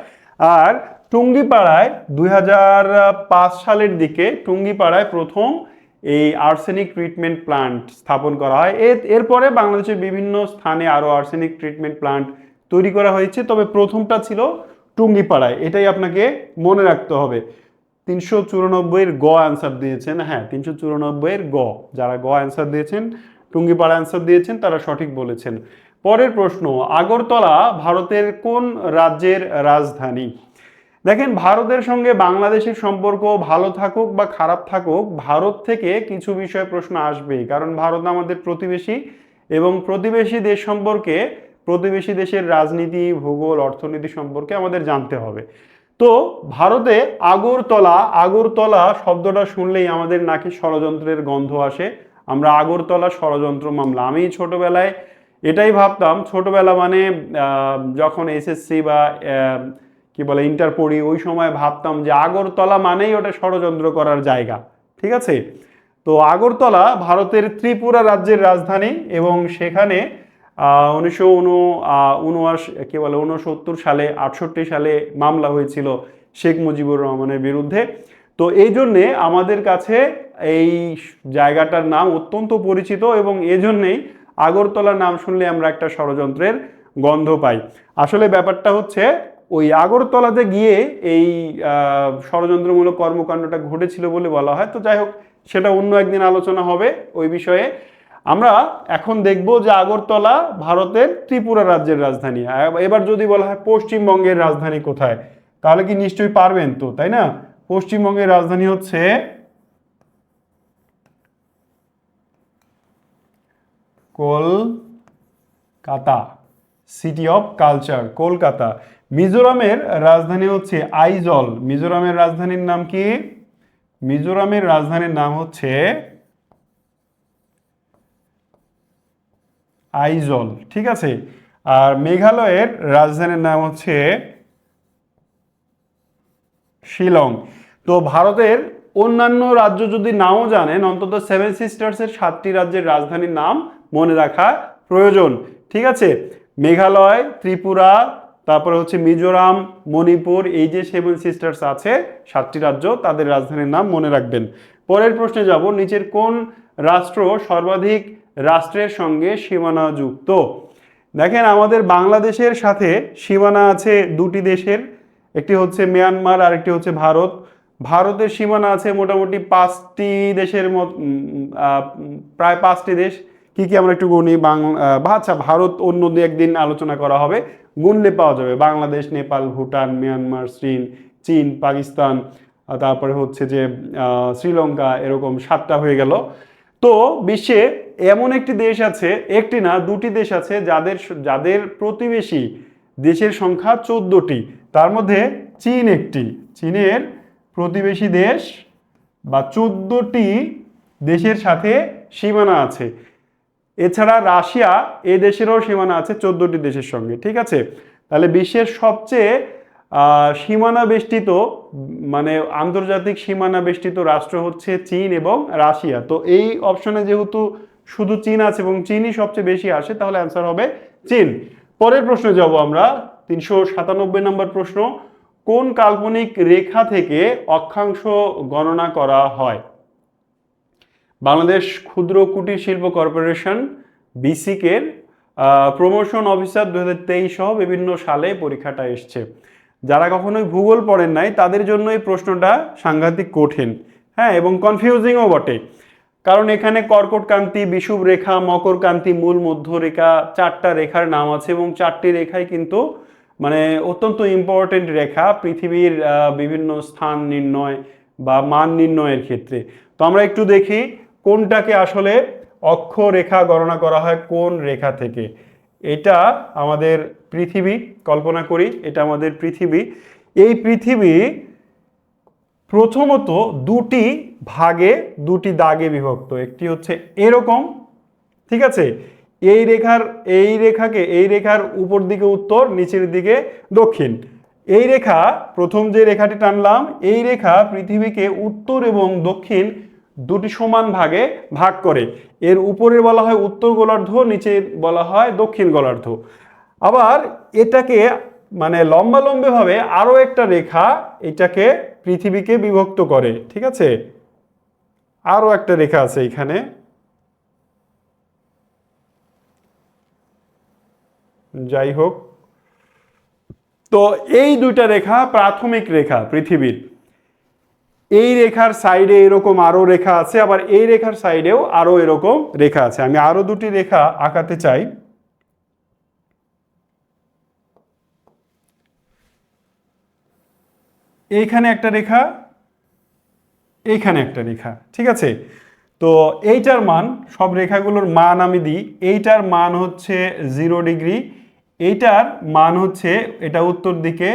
আর টুঙ্গিপাড়ায় 2005 সালের দিকে টুঙ্গিপাড়ায় প্রথম এই আর্সেনিক ট্রিটমেন্ট প্লান্ট স্থাপন করা হয়। এরপরে বাংলাদেশের বিভিন্ন স্থানে আরো আর্সেনিক ট্রিটমেন্ট প্লান্ট তৈরি করা হয়েছে, তবে প্রথমটা ছিল টুঙ্গিপাড়ায়। এটাই আপনাকে মনে রাখতে হবে। 394 গ অ্যান্সার দিয়েছেন, হ্যাঁ 394 গ, যারা গ অ্যান্সার দিয়েছেন, টুঙ্গিপাড়া অ্যান্সার দিয়েছেন, তারা সঠিক বলেছেন। পরের প্রশ্ন, আগরতলা ভারতের কোন রাজ্যের রাজধানী? দেখেন, ভারতের সঙ্গে বাংলাদেশের সম্পর্ক ভালো থাকুক বা খারাপ থাকুক, ভারত থেকে কিছু বিষয়ে প্রশ্ন আসবেই, কারণ ভারত আমাদের প্রতিবেশী এবং প্রতিবেশী দেশ সম্পর্কে, প্রতিবেশী দেশের রাজনীতি, ভূগোল, অর্থনীতি সম্পর্কে আমাদের জানতে হবে। তো ভারতে আগরতলা, আগরতলা শব্দটা শুনলেই আমাদের নাকি ষড়যন্ত্রের গন্ধ আসে। আমরা আগরতলা ষড়যন্ত্র মামলা, আমি ছোটবেলায় এটাই ভাবতাম, ছোটবেলা মানে যখন এসএসসি বা কি বলে ইন্টার পড়ি, ওই সময় ভাবতাম যে আগরতলা মানেই ওটা ষড়যন্ত্র করার জায়গা। ঠিক আছে? তো আগরতলা ভারতের ত্রিপুরা রাজ্যের রাজধানী এবং সেখানে 1969 সালে, 68 সালে মামলা হয়েছিল শেখ মুজিবুর রহমানের বিরুদ্ধে। তো এই জন্যে আমাদের কাছে এই জায়গাটার নাম অত্যন্ত পরিচিত এবং এজন্যেই আগরতলার নাম শুনলে আমরা একটা ষড়যন্ত্রের গন্ধ পাই। আসলে ব্যাপারটা হচ্ছে ওই আগরতলাতে গিয়ে এই ষড়যন্ত্রমূলক কর্মকাণ্ডটা ঘটেছিল বলে বলা হয়। তো যাই হোক, সেটা অন্য একদিন আলোচনা হবে ওই বিষয়ে। আমরা এখন দেখব যে আগরতলা ভারতের ত্রিপুরা রাজ্যের রাজধানী। এবার যদি বলা হয় পশ্চিমবঙ্গের রাজধানী কোথায়, তাহলে কি নিশ্চয়ই পারবেন তো, তাই না? পশ্চিমবঙ্গের রাজধানী হচ্ছে Kolkata, city of culture, Kolkata. মিজোরামের রাজধানী হচ্ছে আইজল। মিজোরামের রাজধানীর নাম কি? মিজোরামের রাজধানীর নাম হচ্ছে আইজল। ঠিক আছে? আর মেঘালয়ের রাজধানীর নাম হচ্ছে শিলং। তো ভারতের অন্যান্য রাজ্য যদি নাও জানেন, অন্তত 7 সিস্টার্সের 7টি রাজ্যের রাজধানীর নাম মনে রাখা প্রয়োজন। ঠিক আছে? মেঘালয়, ত্রিপুরা, তারপরে হচ্ছে মিজোরাম, মণিপুর, এই যে 7 সিস্টার্স আছে 7টি রাজ্য, তাদের রাজধানীর নাম মনে রাখবেন। পরের প্রশ্নে যাব, নিচের কোন রাষ্ট্র সর্বাধিক রাষ্ট্রের সঙ্গে সীমানা যুক্ত? দেখেন আমাদের বাংলাদেশের সাথে সীমানা আছে দুটি দেশের, একটি হচ্ছে মিয়ানমার আর একটি হচ্ছে ভারত। ভারতের সীমানা আছে মোটামুটি 5টি দেশের প্রায় 5টি দেশ। কি কি আমরা একটু গুনি। আচ্ছা, ভারত অন্য একদিন আলোচনা করা হবে, গুনলে পাওয়া যাবে। বাংলাদেশ, নেপাল, ভুটান, মিয়ানমার, চীন, পাকিস্তান, তারপরে হচ্ছে যে শ্রীলঙ্কা, এরকম 7টা হয়ে গেল। তো বিশ্বে এমন একটি দেশ আছে, একটি না দুটি দেশ আছে যাদের প্রতিবেশী দেশের সংখ্যা 14টি। তার মধ্যে চীন একটি। চীনের প্রতিবেশী দেশ বা 14টি দেশের সাথে সীমানা আছে। এছাড়া রাশিয়া এই দেশেরও সীমানা আছে 14টি দেশের সঙ্গে, ঠিক আছে। তাহলে বিশ্বের সবচেয়ে সীমানা বেষ্টিত মানে আন্তর্জাতিক সীমানা বেষ্টিত রাষ্ট্র হচ্ছে চীন এবং রাশিয়া। তো এই অপশনে যেহেতু শুধু চীন আছে এবং চীনই সবচেয়ে বেশি আসে, তাহলে অ্যান্সার হবে চীন। পরের প্রশ্নে যাব আমরা, 397 নম্বর প্রশ্ন। কোন কাল্পনিক রেখা থেকে অক্ষাংশ গণনা করা হয়? বাংলাদেশ ক্ষুদ্র কুটির শিল্প কর্পোরেশন বিসিকের প্রমোশন অফিসার 2023 সহ বিভিন্ন সালে পরীক্ষাটা এসছে। যারা কখনোই ভূগোল পড়েন নাই তাদের জন্য এই প্রশ্নটা সাংঘাতিক কঠিন, হ্যাঁ, এবং কনফিউজিংও বটে। কারণ এখানে কর্কটকান্তি, বিষুব রেখা, মকরকান্তি, মূল, মধ্যরেখা, 4টা রেখার নাম আছে এবং 4টি রেখাই কিন্তু মানে অত্যন্ত ইম্পর্টেন্ট রেখা পৃথিবীর বিভিন্ন স্থান নির্ণয় বা মান নির্ণয়ের ক্ষেত্রে। তো আমরা একটু দেখি কোনটাকে আসলে অক্ষরেখা গণনা করা হয় কোন রেখা থেকে। এটা আমাদের পৃথিবী, কল্পনা করি এটা আমাদের পৃথিবী। এই পৃথিবী প্রথমত দুটি ভাগে, দুটি দাগে বিভক্ত। একটি হচ্ছে এরকম, ঠিক আছে, এই রেখার উপর দিকে উত্তর, নিচের দিকে দক্ষিণ। এই রেখা, প্রথম যে রেখাটি টানলাম, এই রেখা পৃথিবীকে উত্তর এবং দক্ষিণ দুটি সমান ভাগে ভাগ করে। এর উপরে বলা হয় উত্তর গোলার্ধ, নিচে বলা হয় দক্ষিণ গোলার্ধ। আবার এটাকে মানে লম্বালম্বিভাবে আরো একটা রেখা এটাকে পৃথিবীকে বিভক্ত করে, ঠিক আছে। আরো একটা রেখা আছে এখানে, যাই হোক। তো এই দুইটা রেখা প্রাথমিক রেখা পৃথিবীর। এই রেখার সাইডে এরকম আরো রেখা আছে, আবার এই রেখার সাইডেও আরো এরকম রেখা আছে। আমি আরো দুটি রেখা আঁকাতে চাই। এইখানে একটা রেখা, এইখানে একটা রেখা, ঠিক আছে। তো এইটার মান, সব রেখাগুলোর মান আমি দিই। এইটার মান হচ্ছে 0 ডিগ্রি, এইটার মান হচ্ছে, এটা উত্তর দিকে,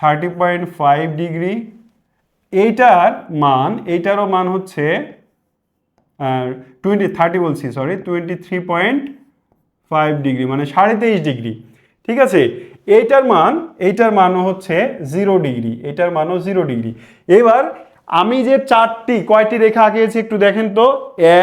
30.5 ডিগ্রি। এইটারও মান হচ্ছে 23.5 ডিগ্রি, মানে 23.5 ডিগ্রি, ঠিক আছে। এইটার মানও হচ্ছে 0 ডিগ্রি, এটার মানও 0 ডিগ্রি। এবার আমি যে কয়টি রেখা আঁকিয়েছি একটু দেখেন তো,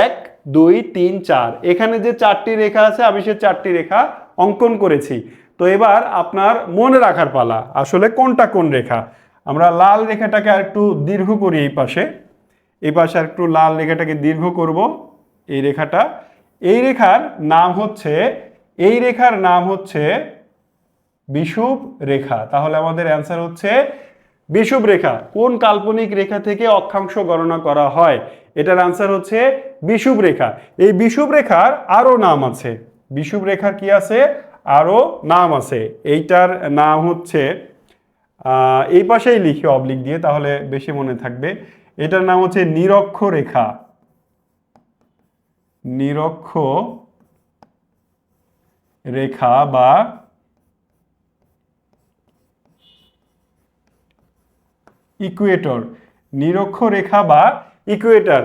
1 2 3 4, এখানে যে 4টি রেখা আছে আমি সে 4টি রেখা অঙ্কন করেছি। তো এবার আপনার মনে রাখার পালা, আসলে কোনটা কোন রেখা। আমরা লাল রেখাটাকে আর একটু দীর্ঘ করি, এই পাশে আর একটু লাল রেখাটাকে দীর্ঘ করব। এই রেখাটা, এই রেখার নাম হচ্ছে বিষুব রেখা। তাহলে আমাদের অ্যান্সার হচ্ছে বিষুব রেখা। কোন কাল্পনিক রেখা থেকে অক্ষাংশ গণনা করা হয়? এটার অ্যান্সার হচ্ছে বিষুব রেখা। এই বিষুব রেখার আরো নাম আছে। বিষুব রেখার কি আছে? আরো নাম আছে। এইটার নাম হচ্ছে, এই পাশেই লিখি অবলিক দিয়ে, তাহলে বেশি মনে থাকবে। এটার নাম হচ্ছে নিরক্ষ রেখা। নিরক্ষ রেখা বা ইকুয়েটর। নিরক্ষ রেখা বা ইকুয়েটর।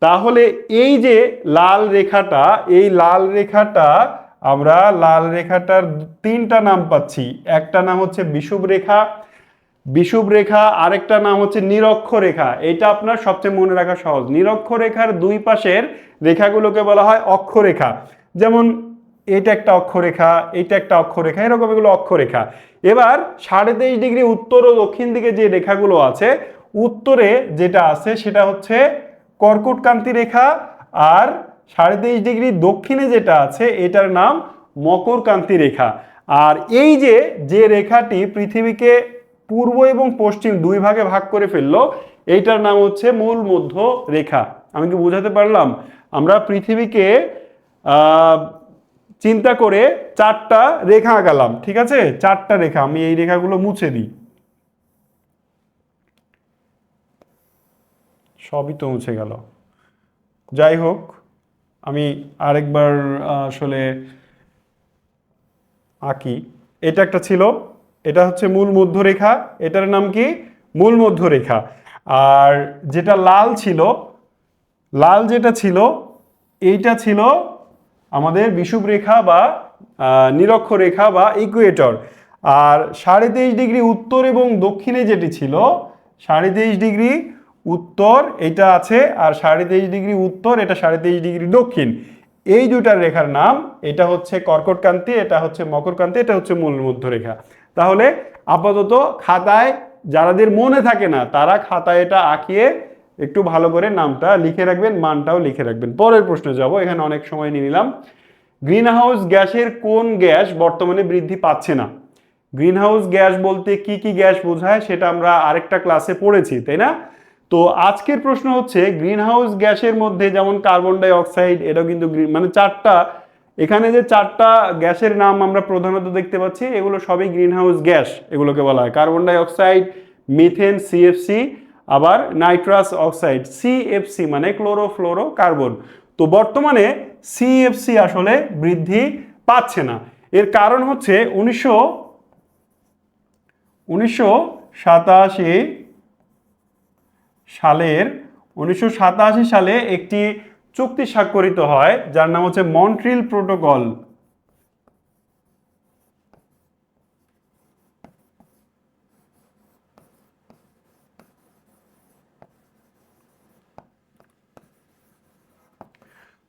তাহলে এই যে লাল রেখাটা, এই লাল রেখাটার 3টা নাম পাচ্ছি। একটা নাম হচ্ছে বিষুব রেখা, আরেকটা নাম হচ্ছে নিরক্ষ রেখা। এটা আপনার সবচেয়ে মনে রাখা সহজ। নিরক্ষ রেখার দুই পাশের রেখাগুলোকে বলা হয় অক্ষরেখা। যেমন এটা একটা অক্ষরেখা, এটা একটা অক্ষরেখা, এরকম এগুলো অক্ষরেখা। এবার 23.5 ডিগ্রি উত্তর ও দক্ষিণ দিকে যে রেখাগুলো আছে, উত্তরে যেটা আছে সেটা হচ্ছে কর্কটক্রান্তি রেখা, আর 23.5 ডিগ্রি দক্ষিণে যেটা আছে এটার নাম মকরক্রান্তি রেখা। আর এই যে যে রেখাটি পৃথিবীকে পূর্ব এবং পশ্চিম দুই ভাগে ভাগ করে ফেললো, এইটার নাম হচ্ছে মূল মধ্য রেখা। আমি কি বোঝাতে পারলাম? আমরা পৃথিবীকে চিন্তা করে 4টা রেখা আঁকালাম, ঠিক আছে? 4টা রেখা, আমি এই রেখাগুলো মুছে দিই, সবই তো মুছে গেল। যাই হোক, আমি আরেকবার আসলে আঁকি। এটা একটা ছিল, এটা হচ্ছে মূল মধ্যরেখা, এটার নাম কি? মূল মধ্যরেখা। আর যেটা লাল ছিল, লাল যেটা ছিল এইটা ছিল আমাদের বিষুবরেখা বা নিরক্ষরেখা বা ইকুয়েটর। আর 23.5 ডিগ্রি উত্তর এবং দক্ষিণে যেটি ছিল, 23.5 ডিগ্রি উত্তর এটা আছে, আর 23.5 ডিগ্রি উত্তর, এটা 23.5 ডিগ্রি দক্ষিণ। এই দুটার রেখার নাম, এটা হচ্ছে কর্কটক্রান্তি, এটা হচ্ছে মকরক্রান্তি, এটা হচ্ছে মূল মধ্যরেখা। তাহলে আপাতত খাতায় যাদের মনে থাকে না তারা খাতায় এটা আঁকিয়ে একটু ভালো করে নামটা লিখে রাখবেন, মানটাও লিখে রাখবেন। পরের প্রশ্নে যাব, এখানে অনেক সময় নিয়ে নিলাম। গ্রিনহাউস গ্যাসের কোন গ্যাস বর্তমানে বৃদ্ধি পাচ্ছে না? গ্রিনহাউস গ্যাস বলতে কি কি গ্যাস বোঝায় সেটা আমরা আরেকটা ক্লাসে পড়েছি, তাই না? তো আজকের প্রশ্ন হচ্ছে গ্রিনহাউস গ্যাসের মধ্যে যেমন কার্বন ডাই অক্সাইড, এটাও কিন্তু মানে 4টা, এখানে যে 4টা গ্যাসের নাম আমরা প্রধানত দেখতে পাচ্ছি এগুলো সবই গ্রিনহাউস গ্যাস, এগুলোকে বলা হয় carbon die oxide, methane CFC, আবার নাইট্রাস অক্সাইড সিএফসি মানে ক্লোরোফ্লোরো কার্বন। তো বর্তমানে সিএফসি আসলে বৃদ্ধি পাচ্ছে না। এর কারণ হচ্ছে 1987 সালে একটি চুক্তি স্বাক্ষরিত হয় যার নাম হচ্ছে মন্ট্রিল প্রোটোকল।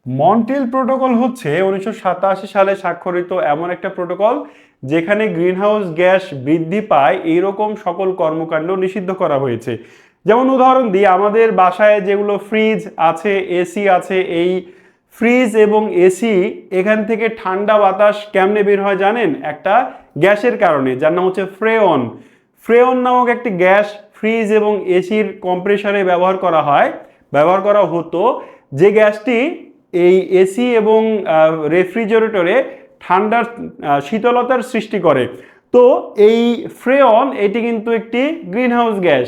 মন্ট্রিল প্রোটোকল হচ্ছে 1987 সালে স্বাক্ষরিত এমন একটা প্রোটোকল যেখানে গ্রিনহাউস গ্যাস বৃদ্ধি পায় এইরকম সকল কর্মকাণ্ড নিষিদ্ধ করা হয়েছে। যেমন উদাহরণ দিই, আমাদের বাসায় যেগুলো ফ্রিজ আছে, এসি আছে, এই ফ্রিজ এবং এসি এখান থেকে ঠান্ডা বাতাস কেমনে বের হয় জানেন? একটা গ্যাসের কারণে, যার নাম হচ্ছে ফ্রেয়ন। ফ্রেয়ন নামক একটি গ্যাস ফ্রিজ এবং এসির কম্প্রেসারে ব্যবহার করা হতো, যে গ্যাসটি এই এসি এবং রেফ্রিজারেটরে ঠান্ডার শীতলতার সৃষ্টি করে। তো এই ফ্রেয়ন এটি কিন্তু একটি গ্রিনহাউস গ্যাস,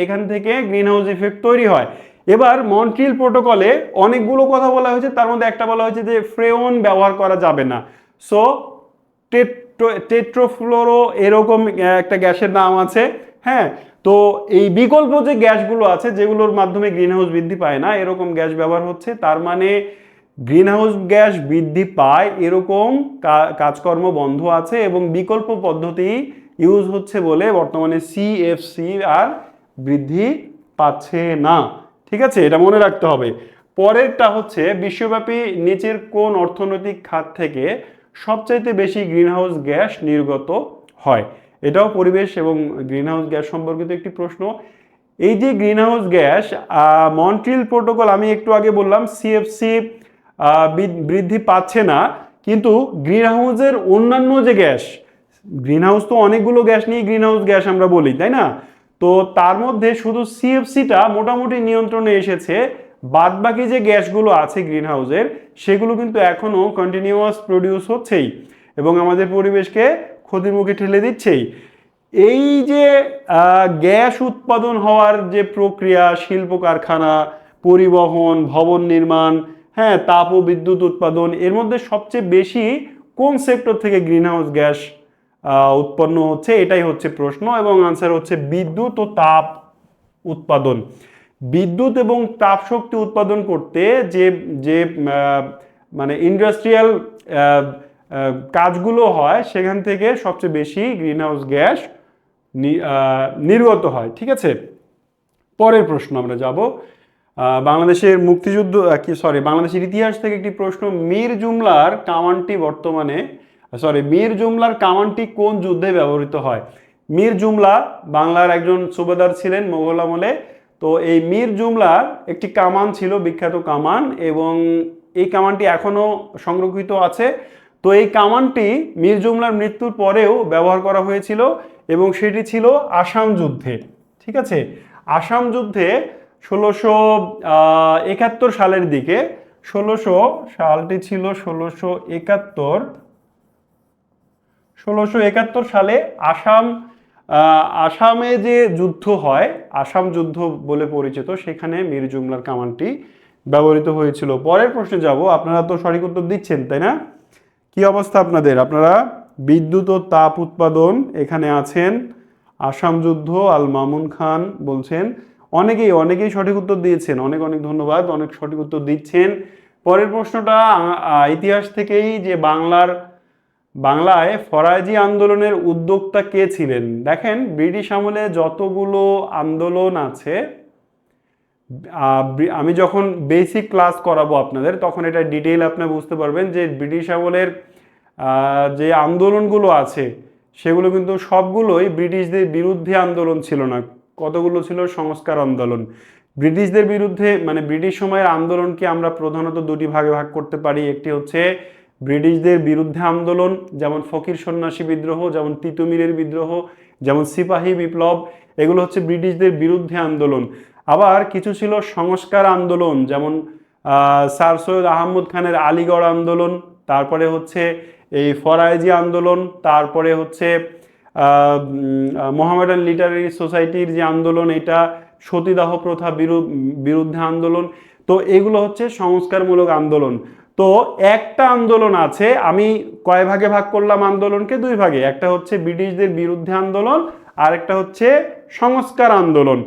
এখান থেকে গ্রিনহাউস ইফেক্ট তৈরি হয়। এবার মন্ট্রিল প্রোটোকলে অনেকগুলো কথা বলা হয়েছে, তার মধ্যে একটা বলা হয়েছে যে ফ্রেয়ন ব্যবহার করা যাবে না। সো টেট্রোফ্লোরো এরকম একটা গ্যাসের নাম আছে। হ্যাঁ, তো এই বিকল্প যে গ্যাসগুলো আছে যেগুলোর মাধ্যমে গ্রিনহাউস বৃদ্ধি পায় না, এরকম গ্যাস ব্যবহার হচ্ছে। তার মানে গ্রিনহাউস গ্যাস বৃদ্ধি পায় এরকম কাজকর্ম বন্ধ আছে এবং বিকল্প পদ্ধতি ইউজ হচ্ছে বলে বর্তমানে সিএফসি আর বৃদ্ধি পাচ্ছে না। ঠিক আছে, এটা মনে রাখতে হবে। পরেরটা হচ্ছে বিশ্বব্যাপী নিচের কোন অর্থনৈতিক খাত থেকে সবচাইতে বেশি গ্রিনহাউস গ্যাস নির্গত হয়? এটাও পরিবেশ এবং গ্রিনহাউস গ্যাস সম্পর্কিত একটি প্রশ্ন। এই যে গ্রিনহাউস গ্যাস, মন্ট্রিল প্রোটোকল আমি একটু আগে বললাম সিএফসি বৃদ্ধি পাচ্ছে না, কিন্তু গ্রিনহাউসের অন্যান্য যে গ্যাস, গ্রিনহাউস তো অনেকগুলো গ্যাস নিয়ে গ্রিনহাউস গ্যাস আমরা বলি, তাই না? তো তার মধ্যে শুধু সিএফসিটা মোটামুটি নিয়ন্ত্রণে এসেছে, বাদবাকি যে গ্যাসগুলো আছে গ্রিনহাউসের সেগুলো কিন্তু এখনো কন্টিনিউয়াস প্রডিউস হচ্ছেই এবং আমাদের পরিবেশকে ক্ষতির মুখে ঠেলে দিচ্ছেই। এই যে গ্যাস উৎপাদন হওয়ার যে প্রক্রিয়া, শিল্প কারখানা, পরিবহন, ভবন নির্মাণ, হ্যাঁ, তাপ ও বিদ্যুৎ উৎপাদন, এর মধ্যে সবচেয়ে বেশি কোন সেক্টর থেকে গ্রিনহাউস গ্যাস উৎপন্ন হচ্ছে? এটাই হচ্ছে প্রশ্ন এবং আনসার হচ্ছে বিদ্যুৎ ও তাপ উৎপাদন। বিদ্যুৎ এবং তাপ শক্তি উৎপাদন করতে যে যে মানে ইন্ডাস্ট্রিয়াল কাজগুলো হয় সেখান থেকে সবচেয়ে বেশি গ্রিনহাউস গ্যাস নির্গত হয়। ঠিক আছে, পরের প্রশ্ন আমরা যাব। বাংলাদেশের মুক্তিযুদ্ধ বাংলাদেশের ইতিহাস থেকে একটি প্রশ্ন, মীর জুমলার কামানটি মীর জুমলার কামানটি কোন যুদ্ধে ব্যবহৃত হয়? মীর জুমলা বাংলার একজন সুবেদার ছিলেন মোগল আমলে। তো এই মীর জুমলার একটি কামান ছিল, বিখ্যাত কামান, এবং এই কামানটি এখনো সংরক্ষিত আছে। তো এই কামানটি মীর জুমলার মৃত্যুর পরেও ব্যবহার করা হয়েছিল এবং সেটি ছিল আসাম যুদ্ধে। ঠিক আছে, আসাম যুদ্ধে 1671 সালের দিকে, সালটি ছিল 1671 সালে আসামে যে যুদ্ধ হয়, আসাম যুদ্ধ বলে পরিচিত, সেখানে মীর জুমলার কামানটি ব্যবহৃত হয়েছিল। পরের প্রশ্নে যাব। আপনারা তো সঠিক উত্তর দিচ্ছেন, তাই না? কি অবস্থা আপনাদের? আপনারা বিদ্যুৎ ও তাপ উৎপাদন এখানে আছেন, আসাম যুদ্ধ, আল মামুন খান বলছেন। অনেকেই সঠিক উত্তর দিয়েছেন, অনেক অনেক ধন্যবাদ, অনেক সঠিক উত্তর দিচ্ছেন। পরের প্রশ্নটা ইতিহাস থেকেই, যে বাংলায় ফরাজি আন্দোলনের উদ্যোক্তা কে ছিলেন? দেখেন, ব্রিটিশ আমলে যতগুলো আন্দোলন আছে, আমি যখন বেসিক ক্লাস করাবো আপনাদের, তখন এটা ডিটেইল আপনি বুঝতে পারবেন যে ব্রিটিশ আমলের যে আন্দোলনগুলো আছে সেগুলো কিন্তু সবগুলোই ব্রিটিশদের বিরুদ্ধে আন্দোলন ছিল না। কতগুলো ছিল সংস্কার আন্দোলন। ব্রিটিশদের বিরুদ্ধে, মানে ব্রিটিশ সময়ের আন্দোলনকে আমরা প্রধানত দুটি ভাগে ভাগ করতে পারি। একটি হচ্ছে ব্রিটিশদের বিরুদ্ধে আন্দোলন, যেমন ফকির সন্ন্যাসী বিদ্রোহ, যেমন তিতুমিরের বিদ্রোহ, যেমন সিপাহী বিপ্লব, এগুলো হচ্ছে ব্রিটিশদের বিরুদ্ধে আন্দোলন। আবার কিছু ছিল সংস্কার আন্দোলন, যেমন স্যার সৈয়দ আহমদ খানের আলীগড় আন্দোলন, তারপরে হচ্ছে এই ফরাজি আন্দোলন, তারপরে হচ্ছে মোহামেডান লিটারেরি সোসাইটির যে আন্দোলন, এটা সতীদাহ প্রথা বিরুদ্ধে আন্দোলন। তো এগুলো হচ্ছে সংস্কারমূলক আন্দোলন। তো একটা আন্দোলন আছে, আমি কয় ভাগে ভাগ করলাম আন্দোলনকে? দুই ভাগে। একটা হচ্ছে ব্রিটিশদের বিরুদ্ধে আন্দোলন, আর একটা হচ্ছে সংস্কার আন্দোলন।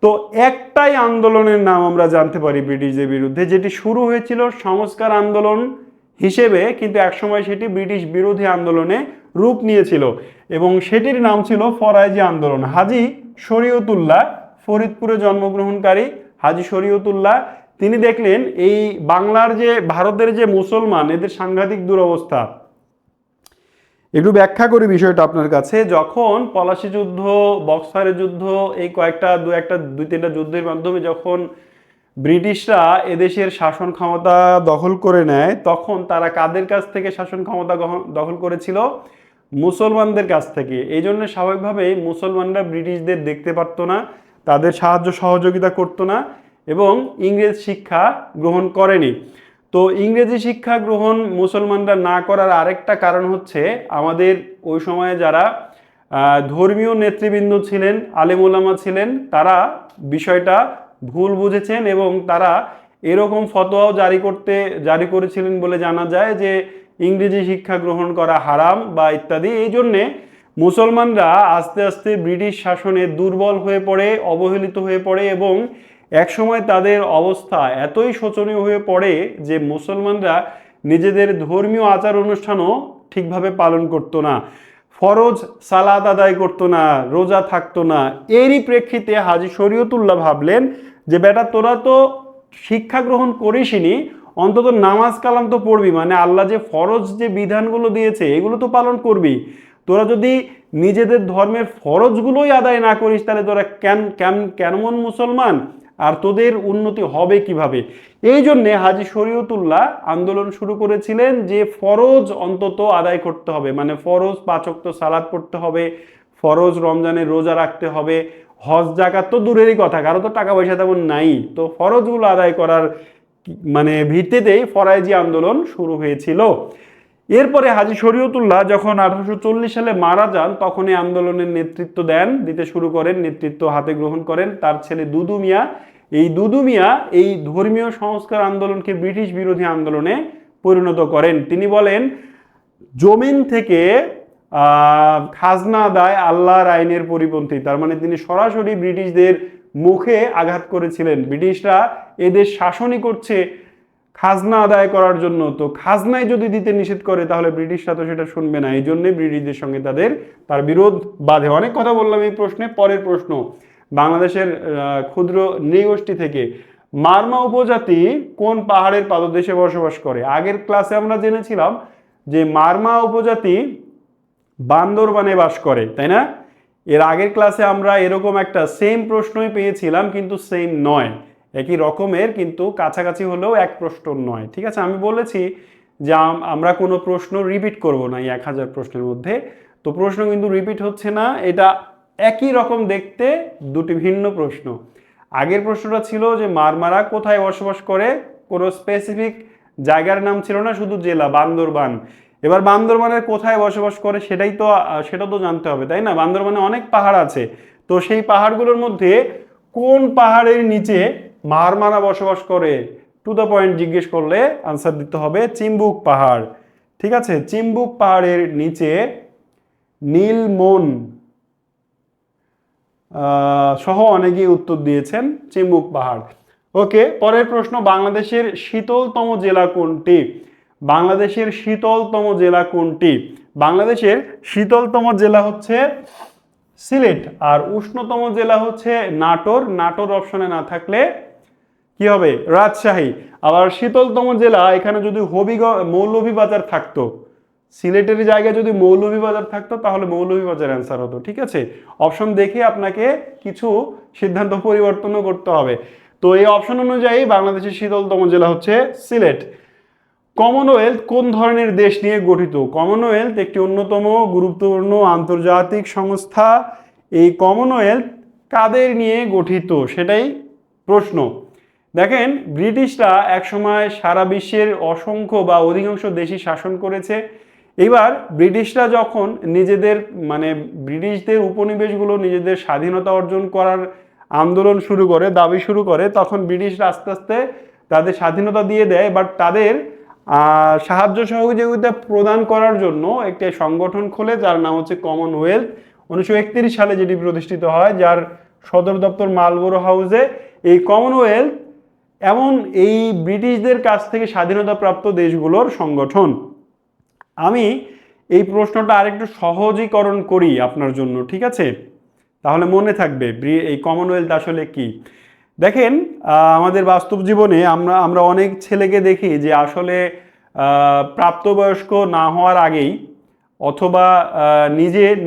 তো একটাই আন্দোলনের নাম আমরা জানতে পারি ব্রিটিশদের বিরুদ্ধে, যেটি শুরু হয়েছিল সংস্কার আন্দোলন হিসেবে, কিন্তু একসময় সেটি ব্রিটিশ বিরোধী আন্দোলনে রূপ নিয়েছিল এবং সেটির নাম ছিল ফরাজি আন্দোলন। হাজী শরীয়তুল্লাহ, ফরিদপুরে জন্মগ্রহণকারী হাজী শরীয়তুল্লাহ, তিনি দেখলেন এই বাংলার যে ভারতের যে মুসলমান, এদের সাংঘাতিক দুরবস্থা। একটু ব্যাখ্যা করি বিষয়টা আপনার কাছে। যখন পলাশী যুদ্ধ, বক্সারের যুদ্ধ, এই দুই তিনটা যুদ্ধের মাধ্যমে যখন ব্রিটিশরা এদেশের শাসন ক্ষমতা দখল করে নেয়, তখন তারা কাদের কাছ থেকে শাসন ক্ষমতা দখল করেছিল? মুসলমানদের কাছ থেকে। এই জন্য স্বাভাবিকভাবেই মুসলমানরা ব্রিটিশদের দেখতে পারতো না, তাদের সাহায্য সহযোগিতা করতো না এবং ইংরেজ শিক্ষা গ্রহণ করেনি। তো ইংরেজি শিক্ষা গ্রহণ মুসলমানরা না করার আরেকটা কারণ হচ্ছে, আমাদের ওই সময়ে যারা ধর্মীয় নেতৃবৃন্দ ছিলেন, আলেম ওলামা ছিলেন, তারা বিষয়টা ভুল বুঝেছেন এবং তারা এরকম ফতোয়াও জারি করেছিলেন বলে জানা যায় যে ইংরেজি শিক্ষা গ্রহণ করা হারাম বা ইত্যাদি। এই জন্যে মুসলমানরা আস্তে আস্তে ব্রিটিশ শাসনে দুর্বল হয়ে পড়ে, অবহেলিত হয়ে পড়ে এবং একসময় তাদের অবস্থা এতই শোচনীয় হয়ে পড়ে যে মুসলমানরা নিজেদের ধর্মীয় আচার অনুষ্ঠানও ঠিকভাবে পালন করতো না, ফরজ সালাত আদায় করতো না, রোজা থাকতো না। এরই প্রেক্ষিতে হাজী শরীয়তুল্লাহ ভাবলেন যে বেটা, তোরা তো শিক্ষা গ্রহণ করিসনি, অন্তত নামাজ কালাম তো পড়বি, মানে আল্লাহ যে ফরজ যে বিধানগুলো দিয়েছে এগুলো তো পালন করবি। তোরা যদি নিজেদের ধর্মের ফরজগুলোই আদায় না করিস, তাহলে তোরা কেমন মুসলমান, আর তোদের উন্নতি হবে কিভাবে? এই জন্যে হাজী শরীয়তুল্লাহ আন্দোলন শুরু করেছিলেন যে ফরজ অন্তত আদায় করতে হবে, মানে ফরজ 5 ওয়াক্ত সালাত পড়তে হবে, ফরজ রমজানের রোজা রাখতে হবে, হজ জাকাত তো দূরেরই কথা, কারো তো টাকা পয়সা তেমন নাই, তো ফরজগুলো আদায় করার মানে ভিত্তিতেই ফরাজি আন্দোলন শুরু হয়েছিল। এরপরে হাজী শরীয়তুল্লাহ যখন 1840 সালে মারা যান, তখন এই আন্দোলনের দিতে শুরু করেন, নেতৃত্ব হাতে গ্রহণ করেন তার ছেলে দুদু মিয়া। এই দুদু মিয়া এই ধর্মীয় সংস্কার আন্দোলনকে ব্রিটিশ বিরোধী আন্দোলনে পরিণত করেন। তিনি বলেন, জমিন থেকে খাজনা আদায় আল্লাহর আইনের পরিপন্থী। তার মানে তিনি সরাসরি ব্রিটিশদের মুখে আঘাত করেছিলেন। ব্রিটিশরা এদের শাসনই করছে খাজনা আদায় করার জন্য, তো খাজনায় যদি দিতে নিষেধ করে তাহলে ব্রিটিশরা তো সেটা শুনবে না। এই জন্যই ব্রিটিশদের সঙ্গে তার বিরোধ বাধে। অনেক কথা বললাম এই প্রশ্নে। পরের প্রশ্ন, বাংলাদেশের ক্ষুদ্র নৃগোষ্ঠী থেকে মারমা উপজাতি কোন পাহাড়ের পাদদেশে বসবাস করে? আগের ক্লাসে আমরা জেনেছিলাম যে মারমা উপজাতি বান্দরবানে বাস করে, তাই না? এর আগের ক্লাসে আমরা এরকম একটা সেম প্রশ্নই পেয়েছিলাম, কিন্তু সেম নয়, একই রকমের কিন্তু কাছাকাছি হলেও এক প্রশ্ন নয়। ঠিক আছে, আমি বলেছি যে আমরা কোনো প্রশ্ন রিপিট করব না এই 1000 প্রশ্নের মধ্যে। তো প্রশ্ন কিন্তু রিপিট হচ্ছে না, এটা একই রকম দেখতে, দুটি ভিন্ন প্রশ্ন। আগের প্রশ্নটা ছিল যে মারমারা কোথায় বসবাস করে, কোনো স্পেসিফিক জায়গার নাম ছিল না, শুধু জেলা বান্দরবান। এবার বান্দরবানের কোথায় বসবাস করে সেটা তো জানতে হবে, তাই না? বান্দরবানে অনেক পাহাড় আছে, তো সেই পাহাড়গুলোর মধ্যে কোন পাহাড়ের নিচে মারমারা বসবাস করে? টু দ্য পয়েন্ট জিজ্ঞেস করলে আনসার দিতে হবে চিম্বুক পাহাড়। ঠিক আছে, চিম্বুক পাহাড়ের নিচে নীলমন সহ অনেকেই উত্তর দিয়েছেন চিম্বুক পাহাড়। ওকে, পরের প্রশ্ন, বাংলাদেশের শীতলতম জেলা কোনটি? বাংলাদেশের শীতলতম জেলা কোনটি? বাংলাদেশের শীতলতম জেলা হচ্ছে সিলেট, আর উষ্ণতম জেলা হচ্ছে নাটোর। নাটোর অপশনে না থাকলে কি হবে? রাজশাহী। আবার শীতলতম জেলা, এখানে যদি মৌলভীবাজার থাকতো, সিলেটের জায়গায় যদি মৌলভীবাজার থাকতো তাহলে মৌলভীবাজার অ্যান্সার হতো। ঠিক আছে, অপশন দেখে আপনাকে কিছু সিদ্ধান্ত পরিবর্তনও করতে হবে। তো এই অপশন অনুযায়ী বাংলাদেশের শীতলতম জেলা হচ্ছে সিলেট। কমনওয়েলথ কোন ধরনের দেশ নিয়ে গঠিত? কমনওয়েলথ একটি অন্যতম গুরুত্বপূর্ণ আন্তর্জাতিক সংস্থা। এই কমনওয়েলথ কাদের নিয়ে গঠিত সেটাই প্রশ্ন। দেখেন, ব্রিটিশরা একসময় সারা বিশ্বের অসংখ্য বা অধিকাংশ দেশই শাসন করেছে। এবার ব্রিটিশরা যখন ব্রিটিশদের উপনিবেশগুলো নিজেদের স্বাধীনতা অর্জন করার আন্দোলন শুরু করে, দাবি শুরু করে, তখন ব্রিটিশরা আস্তে আস্তে তাদের স্বাধীনতা দিয়ে দেয়, বাট তাদের সাহায্য সহযোগিতা প্রদান করার জন্য একটি সংগঠন খোলে যার নাম হচ্ছে কমনওয়েলথ। 1931 সালে যেটি প্রতিষ্ঠিত হয়, যার সদর দপ্তর মালবোরো হাউসে। এই কমনওয়েলথ এই ব্রিটিশদের কাছ থেকে স্বাধীনতাপ্রাপ্ত দেশগুলোর সংগঠন। আমি এই প্রশ্নটা আরেকটু সহজীকরণ করি আপনার জন্য, ঠিক আছে? তাহলে মনে থাকবে এই কমনওয়েলথ আসলে কি। দেখেন, আমাদের বাস্তব জীবনে আমরা অনেক ছেলেকে দেখি যে আসলে প্রাপ্তবয়স্ক না হওয়ার আগেই, অথবা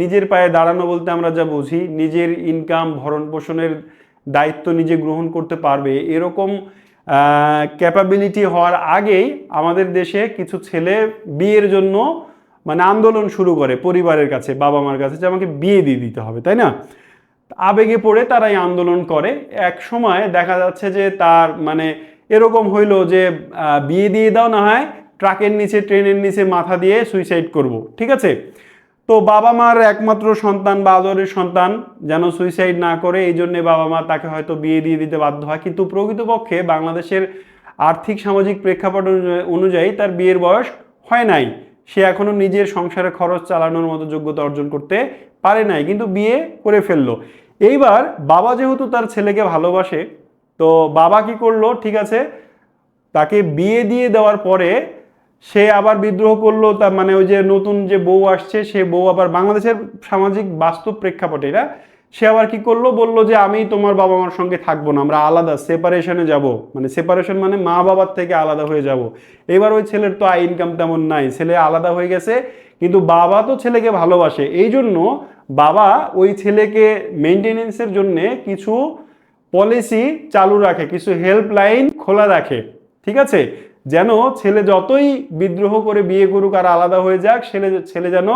নিজের পায়ে দাঁড়ানো বলতে আমরা যা বুঝি, নিজের ইনকাম ভরণ পোষণের দায়িত্ব নিজে গ্রহণ করতে পারবে, এরকম ক্যাপাবিলিটি হওয়ার আগেই আমাদের দেশে কিছু ছেলে বিয়ের জন্য আন্দোলন শুরু করে পরিবারের কাছে, বাবা মার কাছে, যে আমাকে বিয়ে দিয়ে দিতে হবে, তাই না? আবেগে পড়ে তারা এই আন্দোলন করে। এক সময় দেখা যাচ্ছে যে তার এরকম হইলো যে বিয়ে দিয়ে দাও, না হয় ট্রাকের নিচে, ট্রেনের নিচে মাথা দিয়ে সুইসাইড করব। ঠিক আছে, তো বাবা মার একমাত্র সন্তান বা আদরের সন্তান যেন সুইসাইড না করে, এই জন্য বাবা মা তাকে হয়তো বিয়ে দিয়ে দিতে বাধ্য হয়। কিন্তু প্রকৃতপক্ষে বাংলাদেশের আর্থিক সামাজিক প্রেক্ষাপট অনুযায়ী তার বিয়ের বয়স হয় নাই, সে এখনো নিজের সংসারের খরচ চালানোর মতো যোগ্যতা অর্জন করতে পারে নাই, কিন্তু বিয়ে করে ফেললো। এইবার বাবা যেহেতু তার ছেলেকে ভালোবাসে, তো বাবা কি করলো? ঠিক আছে, তাকে বিয়ে দিয়ে দেওয়ার পরে সে আবার বিদ্রোহ করলো। তার ওই যে নতুন যে বউ আসছে, সে বউ আবার বাংলাদেশের সামাজিক বাস্তব প্রেক্ষাপটে এরা, সে আবার কি করলো? বললো যে আমি তোমার বাবা মার সঙ্গে থাকবো না, আমরা আলাদা সেপারেশনে যাব। সেপারেশন মা বাবার থেকে আলাদা হয়ে যাব। এবার ওই ছেলের তো আয় ইনকাম তেমন নাই, ছেলে আলাদা হয়ে গেছে, কিন্তু বাবা তো ছেলেকে ভালোবাসে, এই জন্য বাবা ওই ছেলেকে মেনটেনেন্সের জন্য কিছু পলিসি চালু রাখে, কিছু হেল্পলাইন খোলা রাখে। ঠিক আছে, যেন ছেলে যতই বিদ্রোহ করে বিয়ে করুক আর আলাদা হয়ে যাক, ছেলে যেন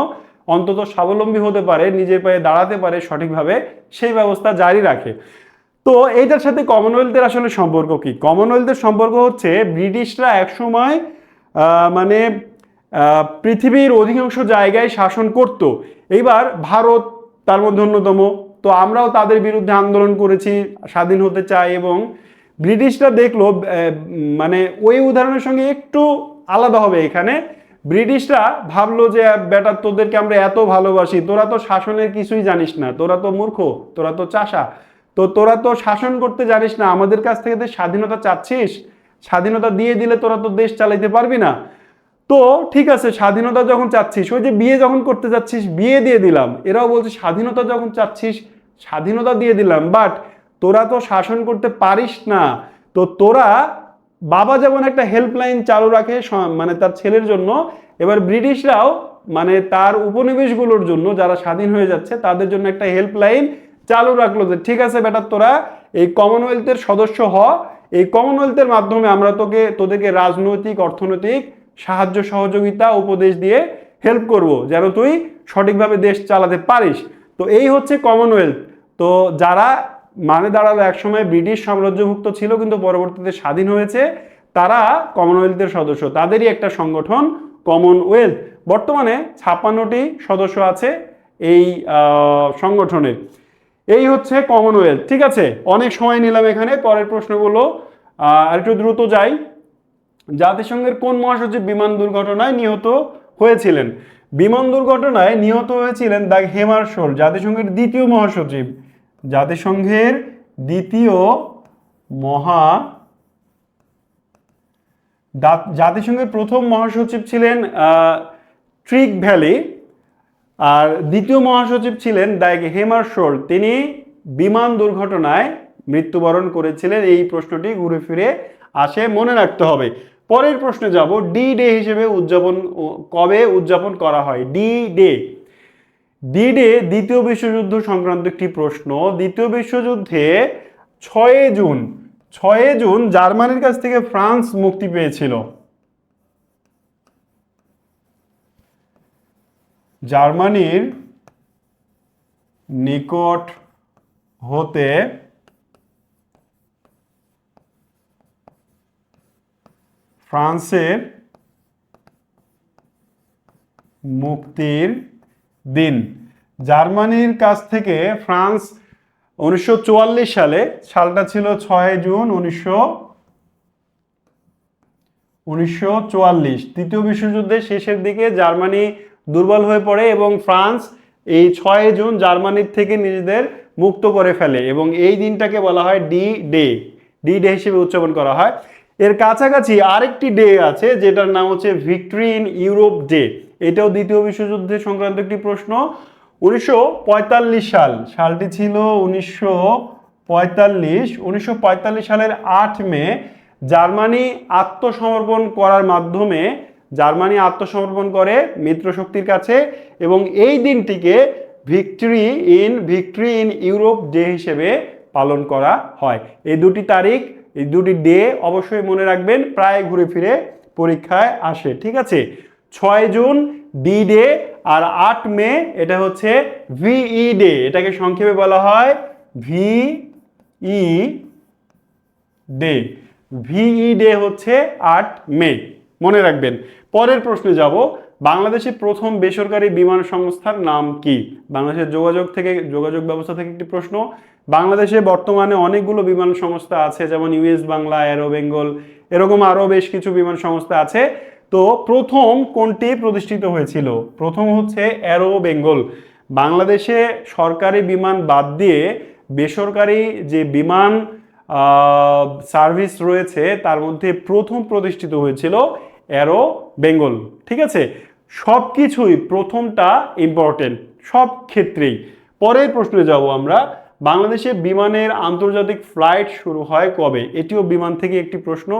অন্তত স্বাবলম্বী হতে পারে, নিজের পায়ে দাঁড়াতে পারে সঠিকভাবে, সেই ব্যবস্থা জারি রাখে। তো এইটার সাথে কমনওয়েলথের আসলে সম্পর্ক কি? কমনওয়েলথের সম্পর্ক হচ্ছে ব্রিটিশরা একসময় পৃথিবীর অধিকাংশ জায়গায় শাসন করত। এইবার ভারত তার মধ্যে অন্যতম। তো আমরাও তাদের বিরুদ্ধে আন্দোলন করেছি, স্বাধীন হতে চাই, এবং ব্রিটিশরা দেখলো ওই উদাহরণের সঙ্গে একটু আলাদা হবে এখানে। ব্রিটিশরা ভাবলো যে বেটা, তোদেরকে আমরা এত ভালোবাসি, তোরা তো শাসনের কিছুই জানিস না, তোরা তো মূর্খ, তোরা তো চাষা, তো তোরা তো শাসন করতে জানিস না, আমাদের কাছ থেকে তো স্বাধীনতা চাচ্ছিস, স্বাধীনতা দিয়ে দিলে তোরা তো দেশ চালাইতে পারবি না। তো ঠিক আছে, স্বাধীনতা যখন চাচ্ছিস, ওই যে বিয়ে যখন করতে যাচ্ছিস, বিয়ে দিয়ে দিলাম। এরাও বলছে স্বাধীনতা যখন চাচ্ছিস, স্বাধীনতা দিয়ে দিলাম, বাট তোরা তো শাসন করতে পারিস না, তো তোরা বাবা যেমন একটা হেল্পলাইন চালু রাখে মানে তার ছেলের জন্য, এবার ব্রিটিশরাও মানে তার উপনিবেশগুলোর জন্য যারা স্বাধীন হয়ে যাচ্ছে তাদের জন্য একটা হেল্পলাইন চালু রাখলো যে ঠিক আছে বেটা তোরা এই কমনওয়েলথের সদস্য হ, এই কমনওয়েলথের মাধ্যমে আমরা তোদেরকে রাজনৈতিক অর্থনৈতিক সাহায্য সহযোগিতা উপদেশ দিয়ে হেল্প করব যেন তুই সঠিকভাবে দেশ চালাতে পারিস। তো এই হচ্ছে কমনওয়েলথ। তো যারা মানে দাঁড়ালো একসময় ব্রিটিশ সাম্রাজ্যভুক্ত ছিল কিন্তু পরবর্তীতে স্বাধীন হয়েছে, তারা কমনওয়েলথের সদস্য, তাদেরই একটা সংগঠন কমনওয়েলথ। বর্তমানে 56টি সদস্য আছে এই সংগঠনের। এই হচ্ছে কমনওয়েলথ। ঠিক আছে, অনেক সময় নিলাম এখানে, পরের প্রশ্নগুলো আর একটু দ্রুত যাই। জাতিসংঘের কোন মহাসচিব বিমান দুর্ঘটনায় নিহত হয়েছিলেন? বিমান দুর্ঘটনায় নিহত হয়েছিলেন দ্য হেমারশোল্ড, জাতিসংঘের দ্বিতীয় মহাসচিব। জাতিসংঘের দ্বিতীয় জাতিসংঘের প্রথম মহাসচিব ছিলেন ট্রিক ভ্যালি, আর দ্বিতীয় মহাসচিব ছিলেন দ্য হেমারশোল্ড। তিনি বিমান দুর্ঘটনায় মৃত্যুবরণ করেছিলেন। এই প্রশ্নটি ঘুরে ফিরে আসে, মনে রাখতে হবে। পরের প্রশ্নে যাব। ডি ডে হিসেবে কবে উদযাপন করা হয়? ডি ডে দ্বিতীয় বিশ্বযুদ্ধ সংক্রান্ত একটি প্রশ্ন। দ্বিতীয় বিশ্বযুদ্ধে 6 জুন জার্মানির কাছ থেকে ফ্রান্স মুক্তি পেয়েছিল। জার্মানির নিকট হতে ফ্রান্সের মুক্তির দিন। জার্মানির কাছ থেকে ফ্রান্স 1944 সালে, সালটা ছিল 6 জুন 1944। তৃতীয় বিশ্বযুদ্ধের শেষের দিকে জার্মানি দুর্বল হয়ে পড়ে এবং ফ্রান্স এই 6 জুন জার্মানির থেকে নিজেদের মুক্ত করে ফেলে এবং এই দিনটাকে বলা হয় ডি ডে হিসেবে উদযাপন করা হয়। এর কাছাকাছি আরেকটি ডে আছে যেটার নাম হচ্ছে ভিক্টরি ইন ইউরোপ ডে। এটাও দ্বিতীয় বিশ্বযুদ্ধের সংক্রান্ত একটি প্রশ্ন। 1945 সালটি ছিল 1945 সালের 8 মে জার্মানি আত্মসমর্পণ করে মিত্রশক্তির কাছে এবং এই দিনটিকে ভিক্টরি ইন ইউরোপ ডে হিসেবে পালন করা হয়। এই দুটি তারিখ, এই দুটি ডে অবশ্যই মনে রাখবেন, প্রায় ঘুরে ফিরে পরীক্ষায় আসে। ঠিক আছে, 6 জুন ডি ডে আর 8 মে এটা হচ্ছে ভিই ডে। এটাকে সংক্ষেপে বলা হয় ভিই ডে হচ্ছে 8 মে, মনে রাখবেন। পরের প্রশ্নে যাব। বাংলাদেশের প্রথম বেসরকারি বিমান সংস্থার নাম কি? বাংলাদেশের যোগাযোগ ব্যবস্থা থেকে একটি প্রশ্ন। বাংলাদেশে বর্তমানে অনেকগুলো বিমান সংস্থা আছে, যেমন ইউএস বাংলা, অ্যারো বেঙ্গল, এরকম আরো বেশ কিছু বিমান সংস্থা আছে। তো প্রথম কোনটি প্রতিষ্ঠিত হয়েছিল? প্রথম হচ্ছে অ্যারো বেঙ্গল। বাংলাদেশে সরকারি বিমান বাদ দিয়ে বেসরকারি যে বিমান সার্ভিস রয়েছে তার মধ্যে প্রথম প্রতিষ্ঠিত হয়েছিল অ্যারো বেঙ্গল। ঠিক আছে, সব কিছুই প্রথমটা ইম্পর্টেন্ট, সব ক্ষেত্রেই। পরের প্রশ্নে যাব আমরা। বাংলাদেশে বিমানের আন্তর্জাতিক ফ্লাইট শুরু হয় কবে? এটিও বিমান থেকে একটি প্রশ্ন।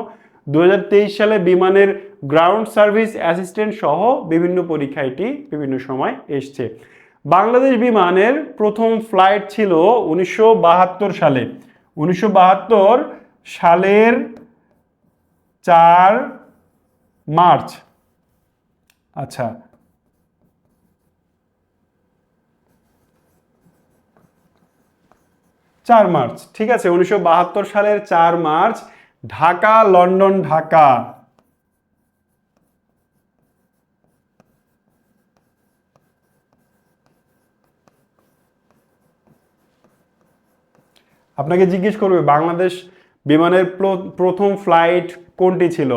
2023 সালে বিমানের গ্রাউন্ড সার্ভিস অ্যাসিস্ট্যান্ট সহ বিভিন্ন পরীক্ষা এটি বিভিন্ন সময় এসছে। বাংলাদেশ বিমানের প্রথম ফ্লাইট ছিল 1972 সালে। 1972 সালের 4 মার্চ। আচ্ছা, মার্চ, ঠিক আছে। 1972 সালের 4 মার্চ ঢাকা লন্ডন ঢাকা। আপনাকে জিজ্ঞেস করবে বাংলাদেশ বিমানের প্রথম ফ্লাইট কোনটি ছিল?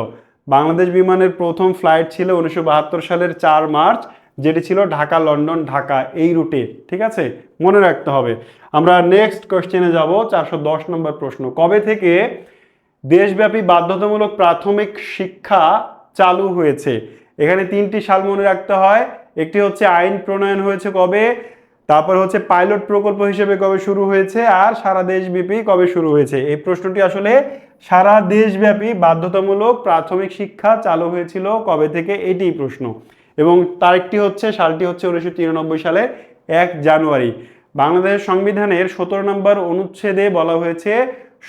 বাংলাদেশ বিমানের প্রথম ফ্লাইট ছিল 1972 সালের 4 মার্চ, যেটি ছিল ঢাকা লন্ডন ঢাকা এই রুটে। ঠিক আছে, মনে রাখতে হবে। আমরা নেক্সট কোশ্চেনে যাব। 410 নম্বর প্রশ্ন। কবে থেকে দেশব্যাপী বাধ্যতামূলক প্রাথমিক শিক্ষা চালু হয়েছে? এখানে 3টি সাল মনে রাখতে হয়। একটি হচ্ছে আইন প্রণয়ন হয়েছে কবে, তারপর হচ্ছে পাইলট প্রকল্প হিসেবে কবে শুরু হয়েছে, আর সারা দেশব্যাপী কবে শুরু হয়েছে। এই প্রশ্নটি আসলে সারা দেশব্যাপী বাধ্যতামূলক প্রাথমিক শিক্ষা চালু হয়েছিল কবে থেকে, এটি প্রশ্ন। এবং তারিখটি হচ্ছে, সালটি হচ্ছে 1993 সালে 1 জানুয়ারি। বাংলাদেশের সংবিধানের 17 নম্বর অনুচ্ছেদে বলা হয়েছে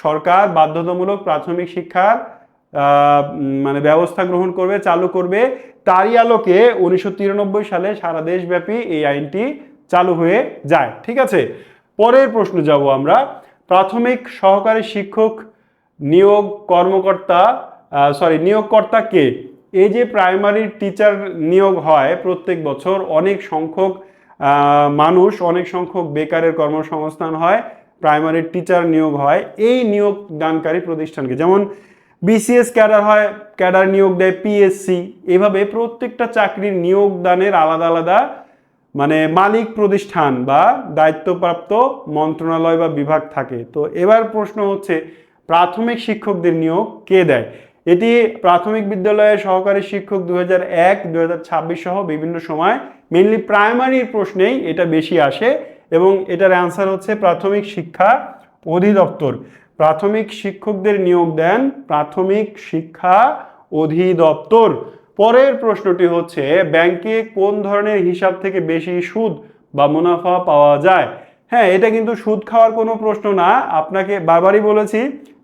সরকার বাধ্যতামূলক প্রাথমিক শিক্ষার মানে ব্যবস্থা গ্রহণ করবে, চালু করবে। তারই আলোকে 1993 সালে সারা দেশব্যাপী এই আইনটি চালু হয়ে যায়। ঠিক আছে, পরের প্রশ্ন যাব আমরা। প্রাথমিক সহকারী শিক্ষক নিয়োগ কর্মকর্তা নিয়োগকর্তা কে? এই যে প্রাইমারি টিচার নিয়োগ হয় প্রত্যেক বছর, অনেক সংখ্যক মানুষ, অনেক সংখ্যক বেকারের কর্মসংস্থান হয়, প্রাইমারি টিচার নিয়োগ হয়, এই নিয়োগ দানকারী প্রতিষ্ঠানকে, যেমন বিসিএস ক্যাডার হয়, ক্যাডার নিয়োগ দেয় পিএসসি, এভাবে প্রত্যেকটা চাকরির নিয়োগ দানের আলাদা আলাদা মানে মালিক প্রতিষ্ঠান বা দায়িত্বপ্রাপ্ত মন্ত্রণালয় বা বিভাগ থাকে। তো এবার প্রশ্ন হচ্ছে প্রাথমিক শিক্ষকদের নিয়োগ কে দেয়? এটি প্রাথমিক বিদ্যালয়ের সহকারী শিক্ষক 2001, 2026 সহ বিভিন্ন সময়, মেইনলি প্রাইমারির প্রশ্নেই এটা বেশি আসে এবং এটার অ্যান্সার হচ্ছে প্রাথমিক শিক্ষা অধিদপ্তর। প্রাথমিক শিক্ষকদের নিয়োগ দেন প্রাথমিক শিক্ষা অধিদপ্তর। পরের প্রশ্নটি হচ্ছে ব্যাংকে কোন ধরনের হিসাব থেকে বেশি সুদ বা মুনাফা পাওয়া যায়? হ্যাঁ, এটা কিন্তু সুদ খাওয়ার কোনো প্রশ্ন না। আপনাকে বারবারই বলেছি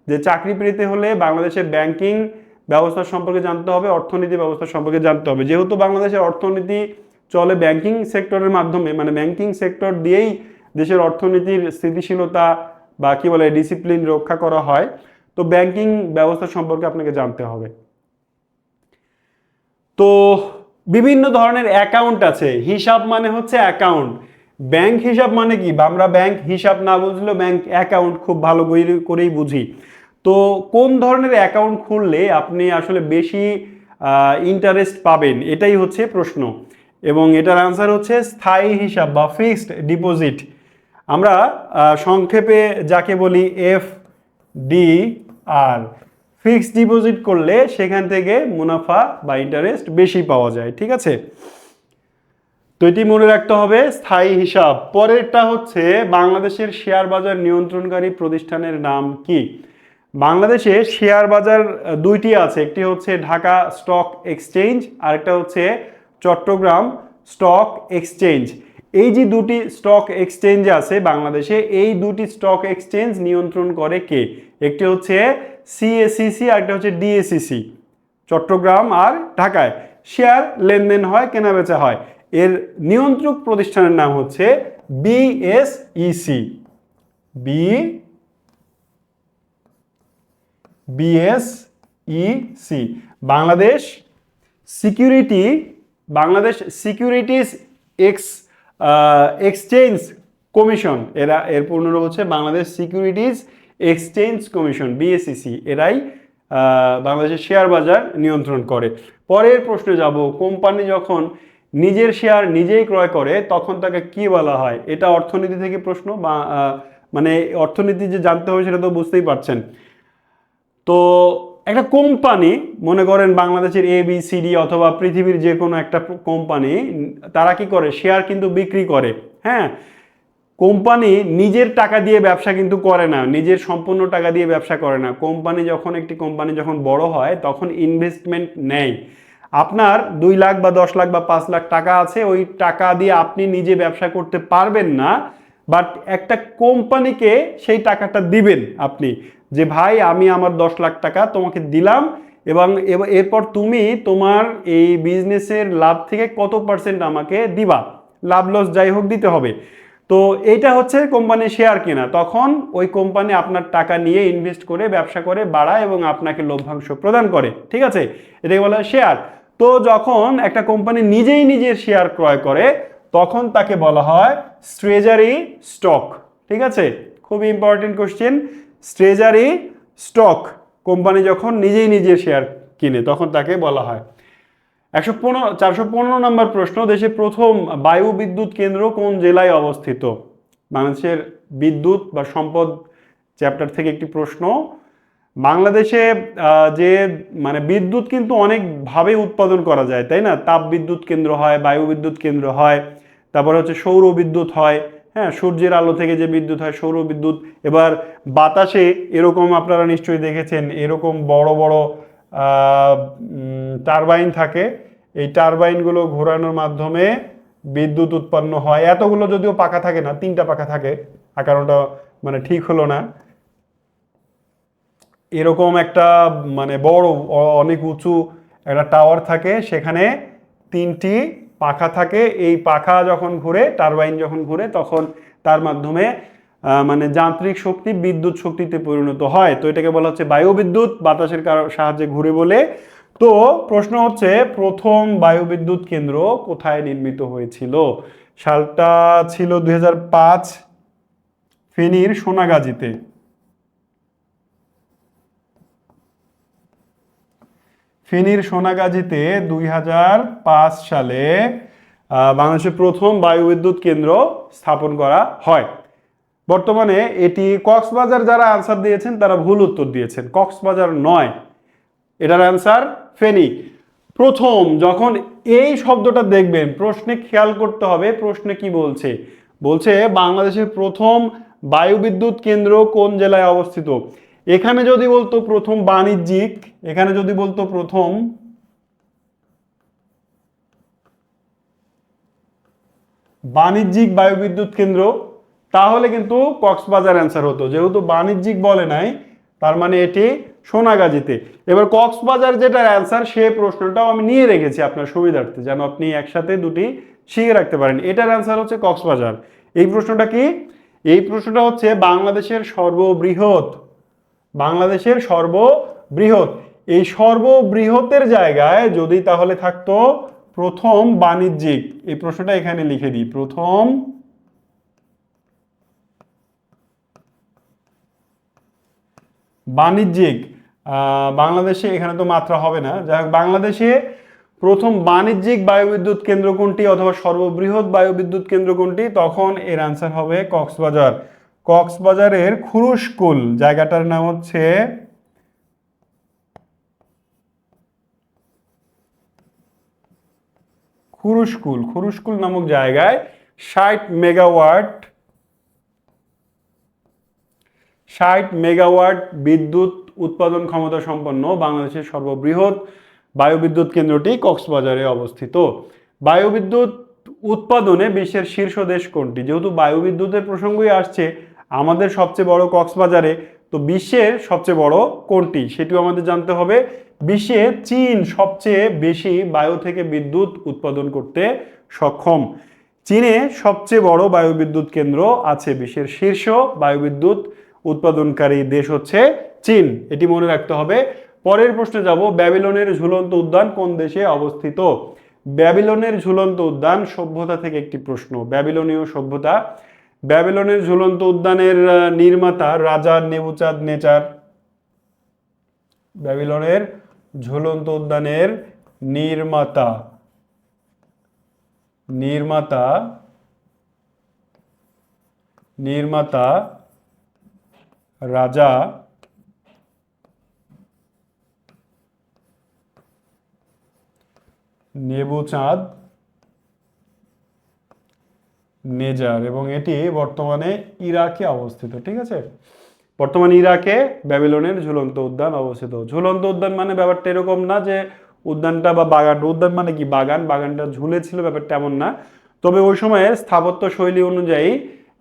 যে চাকরি পেতে হলে বাংলাদেশের ব্যাংকিং ব্যবস্থা সম্পর্কে জানতে হবে, অর্থনীতি ব্যবস্থা সম্পর্কে জানতে হবে। যেহেতু বাংলাদেশের অর্থনীতি চলে ব্যাংকিং সেক্টরের মাধ্যমে, মানে ব্যাংকিং সেক্টর দিয়েই দেশের অর্থনীতির স্থিতিশীলতা বা কি বলে ডিসিপ্লিন রক্ষা করা হয়, তো ব্যাংকিং ব্যবস্থা সম্পর্কে আপনাকে জানতে হবে। তো বিভিন্ন ধরনের অ্যাকাউন্ট আছে, হিসাব মানে হচ্ছে অ্যাকাউন্ট। ব্যাংক হিসাব মানে কি? আমরা ব্যাংক হিসাব না বুঝলেও ব্যাংক অ্যাকাউন্ট খুব ভালো করেই বুঝি। তো কোন ধরনের অ্যাকাউন্ট খুললে আপনি আসলে বেশি ইন্টারেস্ট পাবেন, এটাই হচ্ছে প্রশ্ন। এবং এটার আনসার হচ্ছে স্থায়ী হিসাব বা ফিক্সড ডিপোজিট। আমরা সংক্ষেপে যাকে বলি FDR। ফিক্সড ডিপোজিট করলে সেখান থেকে মুনাফা বা ইন্টারেস্ট বেশি পাওয়া যায়। ঠিক আছে, তো এটি মনে রাখতে হবে, স্থায়ী হিসাব। পরেরটা হচ্ছে বাংলাদেশের শেয়ার বাজার নিয়ন্ত্রণকারী প্রতিষ্ঠানের নাম কি? বাংলাদেশে শেয়ার বাজার দুইটি আছে, একটি হচ্ছে ঢাকা স্টক এক্সচেঞ্জ, আরেকটা হচ্ছে চট্টগ্রাম স্টক এক্সচেঞ্জ। এই যে দুটি স্টক এক্সচেঞ্জ আছে বাংলাদেশে, এই দুটি স্টক এক্সচেঞ্জ নিয়ন্ত্রণ করে কে? একটি হচ্ছে CSEC আর একটা হচ্ছে DSEC। চট্টগ্রাম আর ঢাকায় শেয়ার লেনদেন হয়, কেনাবেচা হয়। এর নিয়ন্ত্রক প্রতিষ্ঠানের নাম হচ্ছে BSEC। Bangladesh securities exchange commission, এর পূর্ণরূপ হচ্ছে Bangladesh securities exchange commission, BSEC। এরাই বাংলাদেশের শেয়ার বাজার নিয়ন্ত্রণ করে। পরের প্রশ্নে যাব, কোম্পানি যখন নিজের শেয়ার নিজেই ক্রয় করে তখন তাকে কি বলা হয়? এটা অর্থনীতি থেকে প্রশ্ন, বা মানে অর্থনীতি যে জানতে হবে সেটা তো বুঝতেই পারছেন। তো একটা কোম্পানি, মনে করেন বাংলাদেশের ABCD অথবা পৃথিবীর যে কোনো একটা কোম্পানি, তারা কি করে? শেয়ার কিন্তু বিক্রি করে। হ্যাঁ, কোম্পানি নিজের টাকা দিয়ে ব্যবসা কিন্তু করে না, নিজের সম্পূর্ণ টাকা দিয়ে ব্যবসা করে না। একটি কোম্পানি যখন বড় হয় তখন ইনভেস্টমেন্ট নেয়। আপনার 2 লাখ বা 10 লাখ বা 5 লাখ টাকা আছে, ওই টাকা দিয়ে আপনি নিজে ব্যবসা করতে পারবেন না, বাট একটা কোম্পানিকে সেই টাকাটা দিবেন আপনি, যে ভাই আমি আমার 10 লাখ টাকা তোমাকে দিলাম এবং এরপর তুমি তোমার এই বিজনেসের লাভ থেকে কত % আমাকে দিবা, লাভ লস যাই হোক দিতে হবে। তো এইটা হচ্ছে কোম্পানির শেয়ার কেনা। তখন ওই কোম্পানি আপনার টাকা নিয়ে ইনভেস্ট করে ব্যবসা করে বাড়ায় এবং আপনাকে লভ্যাংশ প্রদান করে। ঠিক আছে, এটাকে বলা হয় শেয়ার। তো যখন একটা কোম্পানি নিজেই নিজের শেয়ার ক্রয় করে তখন তাকে বলা হয় ট্রেজারি স্টক। ঠিক আছে, খুবই important question. Treasury stock, company যখন নিজেই নিজের শেয়ার কিনে তখন তাকে বলা হয়। 415 নম্বর প্রশ্ন, দেশে প্রথম বায়ু বিদ্যুৎ কেন্দ্র কোন জেলায় অবস্থিত? বাংলাদেশের বিদ্যুৎ বা সম্পদ চ্যাপ্টার থেকে একটি প্রশ্ন। বাংলাদেশে যে মানে বিদ্যুৎ কিন্তু অনেকভাবে উৎপাদন করা যায়, তাই না? তাপ বিদ্যুৎ কেন্দ্র হয়, বায়ু বিদ্যুৎ কেন্দ্র হয়, তারপরে হচ্ছে সৌর বিদ্যুৎ হয়। হ্যাঁ, সূর্যের আলো থেকে যে বিদ্যুৎ হয় সৌর বিদ্যুৎ। এবার বাতাসে এরকম আপনারা নিশ্চয়ই দেখেছেন, এরকম বড় বড় টারবাইন থাকে। এই টারবাইনগুলো ঘোরানোর মাধ্যমে বিদ্যুৎ উৎপন্ন হয়। এতগুলো যদিও পাখা থাকে না, 3টা পাখা থাকে, আকারটা মানে ঠিক হলো না। এরকম একটা মানে বড় অনেক উঁচু একটা টাওয়ার থাকে, সেখানে 3টি পাখা থাকে। এই পাখা যখন ঘুরে, টারবাইন যখন ঘুরে, তখন তার মাধ্যমে মানে যান্ত্রিক শক্তি বিদ্যুৎ শক্তিতে পরিণত হয়। তো এটাকে বলা হচ্ছে বায়ু বিদ্যুৎ, বাতাসের সাহায্যে ঘুরে বলে। তো প্রশ্ন হচ্ছে প্রথম বায়ু বিদ্যুৎ কেন্দ্র কোথায় নির্মিত হয়েছিল? সালটা ছিল 2005, ফেনীর সোনাগাজীতে। ফেনীর সোনাগাজীতে 2005 সালে বাংলাদেশের প্রথম বায়ুবিদ্যুৎ কেন্দ্র স্থাপন করা হয়। বর্তমানে এটি কক্সবাজার, যারা আনসার দিয়েছেন তারা ভুল উত্তর দিয়েছেন, কক্সবাজার নয়, এটার আনসার ফেনী। প্রথম যখন এই শব্দটা দেখবেন প্রশ্নে খেয়াল করতে হবে, প্রশ্নে কি বলছে। বলছে বাংলাদেশের প্রথম বায়ুবিদ্যুৎ কেন্দ্র কোন জেলায় অবস্থিত। এখানে যদি বলতো প্রথম বাণিজ্যিক, এখানে যদি বলতো প্রথম বাণিজ্যিক বায়ুবিদ্যুৎ কেন্দ্র, তাহলে কিন্তু কক্সবাজার অ্যান্সার হতো। যেহেতু বাণিজ্যিক বলে নাই, তার মানে এটি সোনাগাজীতে। এবার কক্সবাজার যেটার অ্যান্সার, সে প্রশ্নটাও আমি নিয়ে রেখেছি আপনার সুবিধার্থে, যেন আপনি একসাথে দুটি শিখে রাখতে পারেন। এটার অ্যান্সার হচ্ছে কক্সবাজার। এই প্রশ্নটা কি? এই প্রশ্নটা হচ্ছে বাংলাদেশের সর্ববৃহৎ, বাংলাদেশের সর্ববৃহৎ, এই সর্ববৃহতের জায়গায় যদি তাহলে থাকতো প্রথম বাণিজ্যিক, এই প্রশ্নটা এখানে লিখে দিই, প্রথম বাণিজ্যিক। বাংলাদেশে, এখানে তো মাত্রা হবে না, যাই হোক, বাংলাদেশে প্রথম বাণিজ্যিক বায়ুবিদ্যুৎ কেন্দ্র কোনটি অথবা সর্ববৃহৎ বায়ুবিদ্যুৎ কেন্দ্র কোনটি, তখন এর আনসার হবে কক্সবাজার। কক্সবাজারের খুরুশকুল জায়গাটার নাম হচ্ছে খুরুশকুল। খুরুশকুল নামক জায়গায় 60 মেগাওয়াট বিদ্যুৎ উৎপাদন ক্ষমতা সম্পন্ন বাংলাদেশের সর্ববৃহৎ বায়ুবিদ্যুৎ কেন্দ্রটি কক্সবাজারে অবস্থিত। বায়ুবিদ্যুৎ উৎপাদনে বিশ্বের শীর্ষ দেশ কোনটি? যেহেতু বায়ুবিদ্যুতের প্রসঙ্গই আসছে, আমাদের সবচেয়ে বড় কক্সবাজারে, তো বিশ্বের সবচেয়ে বড় কোনটি সেটিও আমাদের জানতে হবে। বিশ্বে চীন সবচেয়ে বেশি বায়ু থেকে বিদ্যুৎ উৎপাদন করতে সক্ষম। চীনে সবচেয়ে বড় বায়ুবিদ্যুৎ কেন্দ্র আছে, বিশ্বের শীর্ষ বায়ুবিদ্যুৎ উৎপাদনকারী দেশ হচ্ছে চীন, এটি মনে রাখতে হবে। পরের প্রশ্নে যাব, ব্যাবিলনের ঝুলন্ত উদ্যান কোন দেশে অবস্থিত? ব্যাবিলনের ঝুলন্ত উদ্যান সভ্যতা থেকে একটি প্রশ্ন, ব্যাবিলনীয় সভ্যতা। ব্যাবিলনের ঝুলন্ত উদ্যানের নির্মাতা রাজা নেবুচাঁদ নেচার। ব্যাবিলনের ঝুলন্ত উদ্যানের নির্মাতা নির্মাতা নির্মাতা রাজা নেবুচাঁদ নেজার, এবং এটি বর্তমানে ইরাকে অবস্থিত। ঠিক আছে, বর্তমানে ইরাকে ব্যাবিলনের ঝুলন্ত উদ্যান অবস্থিত। ঝুলন্ত উদ্যান মানে ব্যাপারটা এরকম না যে উদ্যানটা বা বাগান, উদ্যান মানে কি বাগান, বাগানটা ঝুলেছিল, ব্যাপারটা এমন না। তবে ওই সময়ের স্থাপত্য শৈলী অনুযায়ী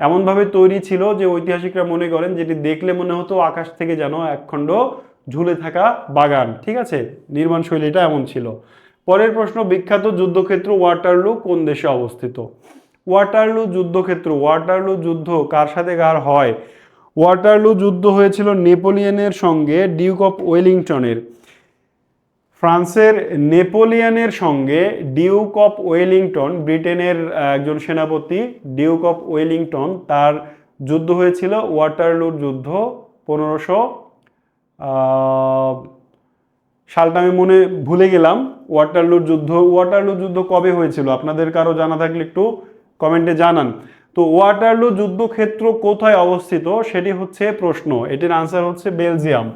এমনভাবে তৈরি ছিল যে ঐতিহাসিকরা মনে করেন যেটি দেখলে মনে হতো আকাশ থেকে যেন একখণ্ড ঝুলে থাকা বাগান। ঠিক আছে, নির্মাণ শৈলীটা এমন ছিল। পরের প্রশ্ন, বিখ্যাত যুদ্ধক্ষেত্র ওয়াটারলু কোন দেশে অবস্থিত? ওয়াটারলু যুদ্ধক্ষেত্র, ওয়াটারলু যুদ্ধ কার সাথে কার হয়? ওয়াটারলু যুদ্ধ হয়েছিল নেপোলিয়নের সঙ্গে ডিউক অফ ওয়েলিংটনের। ফ্রান্সের নেপোলিয়নের সঙ্গে ডিউক অফ ওয়েলিংটন, ব্রিটেনের একজন সেনাপতি ডিউক অফ ওয়েলিংটন, তার যুদ্ধ হয়েছিল ওয়াটারলুর যুদ্ধ। 1500 সালটা আমি মনে ভুলে গেলাম। ওয়াটারলু যুদ্ধ কবে হয়েছিল? আপনাদের কারো জানা থাকলে একটু কমেন্টে জানান। তো ওয়াটারলু যুদ্ধক্ষেত্র কোথায় অবস্থিত সেটি হচ্ছে প্রশ্ন, এটির আনসার হচ্ছে বেলজিয়াম।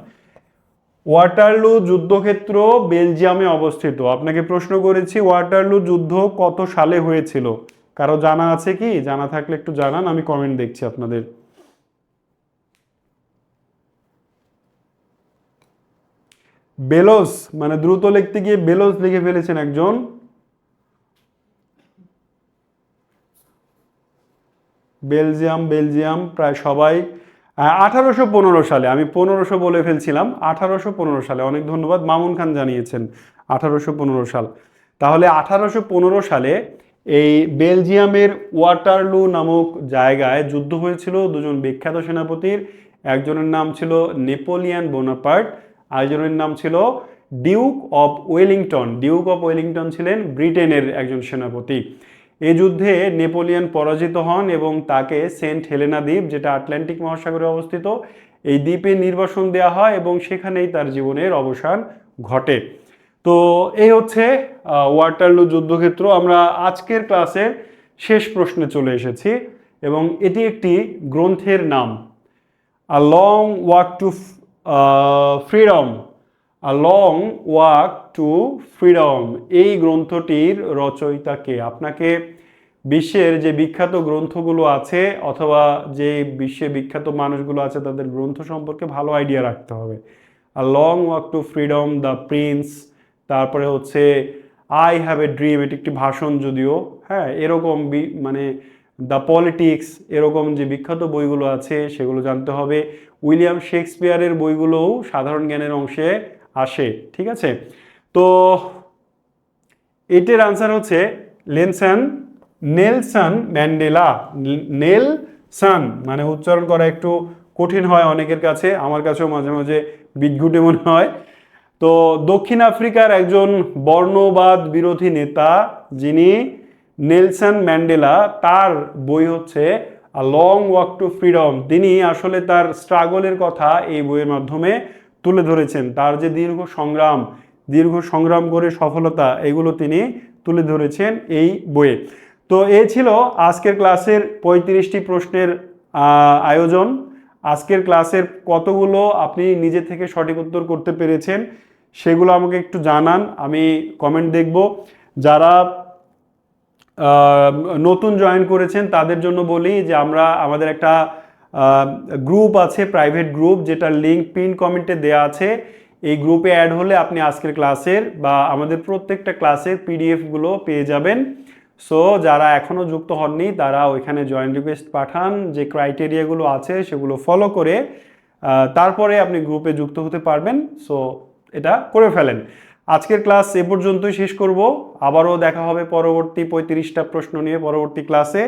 ওয়াটারলু যুদ্ধক্ষেত্র বেলজিয়ামে অবস্থিত। আপনাকে প্রশ্ন করেছি ওয়াটারলু যুদ্ধ কত সালে হয়েছিল, কারো জানা আছে কি? জানা থাকলে একটু জানান, আমি কমেন্ট দেখছি আপনাদের। বেলোস মানে দ্রুত লিখতে গিয়ে বেলোস লিখে ফেলেছেন একজন। বেলজিয়াম, বেলজিয়াম প্রায় সবাই। 1815 সালে, আমি 1500 বলে ফেলছিলাম, 1815 সালে। অনেক ধন্যবাদ, মামুন খান জানিয়েছেন 1815 সাল। তাহলে 1815 সালে এই বেলজিয়ামের ওয়াটারলু নামক জায়গায় যুদ্ধ হয়েছিল দুজন বিখ্যাত সেনাপতির। একজনের নাম ছিল নেপোলিয়ান বোনাপার্ট, আরেকজনের নাম ছিল Duke of Wellington. Duke of Wellington ছিলেন ব্রিটেনের একজন সেনাপতি। এই যুদ্ধে নেপোলিয়ন পরাজিত হন এবং তাকে সেন্ট হেলেনা দ্বীপ, যেটা আটলান্টিক মহাসাগরে অবস্থিত, এই দ্বীপে নির্বাসন দেওয়া হয় এবং সেখানেই তার জীবনের অবসান ঘটে। তো এই হচ্ছে ওয়াটারলু যুদ্ধক্ষেত্র। আমরা আজকের ক্লাসের শেষ প্রশ্নে চলে এসেছি এবং এটি একটি গ্রন্থের নাম, a long walk two freedom. A long walk two freedom, এই গ্রন্থটির রচয়িতা কে? আপনাকে বিশ্বের যে বিখ্যাত গ্রন্থগুলো আছে অথবা যে বিশ্বে বিখ্যাত মানুষগুলো আছে তাদের গ্রন্থ সম্পর্কে ভালো আইডিয়া রাখতে হবে। A long walk two freedom, the Prince, তারপরে হচ্ছে আই হ্যাভ এ ড্রিম, এটি একটি ভাষণ যদিও, হ্যাঁ, এরকম মানে দ্য পলিটিক্স, এরকম যে বিখ্যাত বইগুলো আছে সেগুলো জানতে হবে। উইলিয়াম শেক্সপিয়ারের বইগুলোও সাধারণ জ্ঞানের অংশে আসে, ঠিক আছে? তো এটির আনসার হচ্ছে নেলসন ম্যান্ডেলা। নেলসন মানে উচ্চারণ করা একটু কঠিন হয় অনেকের কাছে, আমার কাছেও মাঝে মাঝে বিদঘুটে মনে হয়। তো দক্ষিণ আফ্রিকার একজন বর্ণবাদ বিরোধী নেতা যিনি নেলসন ম্যান্ডেলা, তার বই হচ্ছে a long walk two freedom. তিনি আসলে তার স্ট্রাগলের কথা এই বইয়ের মাধ্যমে তুলে ধরেছেন। তার যে দীর্ঘ সংগ্রাম করে সফলতা, এগুলো তিনি তুলে ধরেছেন এই বইয়ে। তো এই ছিল আজকের ক্লাসের 35টি প্রশ্নের আয়োজন। আজকের ক্লাসের কতগুলো আপনি নিজে থেকে সঠিক উত্তর করতে পেরেছেন সেগুলো আমাকে একটু জানান, আমি কমেন্ট দেখব। যারা নতুন জয়েন করেছেন তাদের জন্য বলি যে আমাদের একটা গ্রুপ আছে, প্রাইভেট গ্রুপ, যেটার লিঙ্ক পিন কমেন্টে দেওয়া আছে। এই গ্রুপে অ্যাড হলে আপনি আজকের ক্লাসের বা আমাদের প্রত্যেকটা ক্লাসের পিডিএফগুলো পেয়ে যাবেন। সো যারা এখনও যুক্ত হননি তারা ওইখানে জয়েন রিকোয়েস্ট পাঠান, যে ক্রাইটেরিয়াগুলো আছে সেগুলো ফলো করে তারপরে আপনি গ্রুপে যুক্ত হতে পারবেন। সো এটা করে ফেলেন। আজকের ক্লাস এ পর্যন্তই শেষ করব। আবারও দেখা হবে পরবর্তী 35টা প্রশ্ন নিয়ে পরবর্তী ক্লাসে।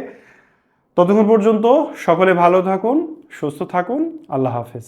ততক্ষণ পর্যন্ত সকলে ভালো থাকুন, সুস্থ থাকুন। আল্লাহ হাফেজ।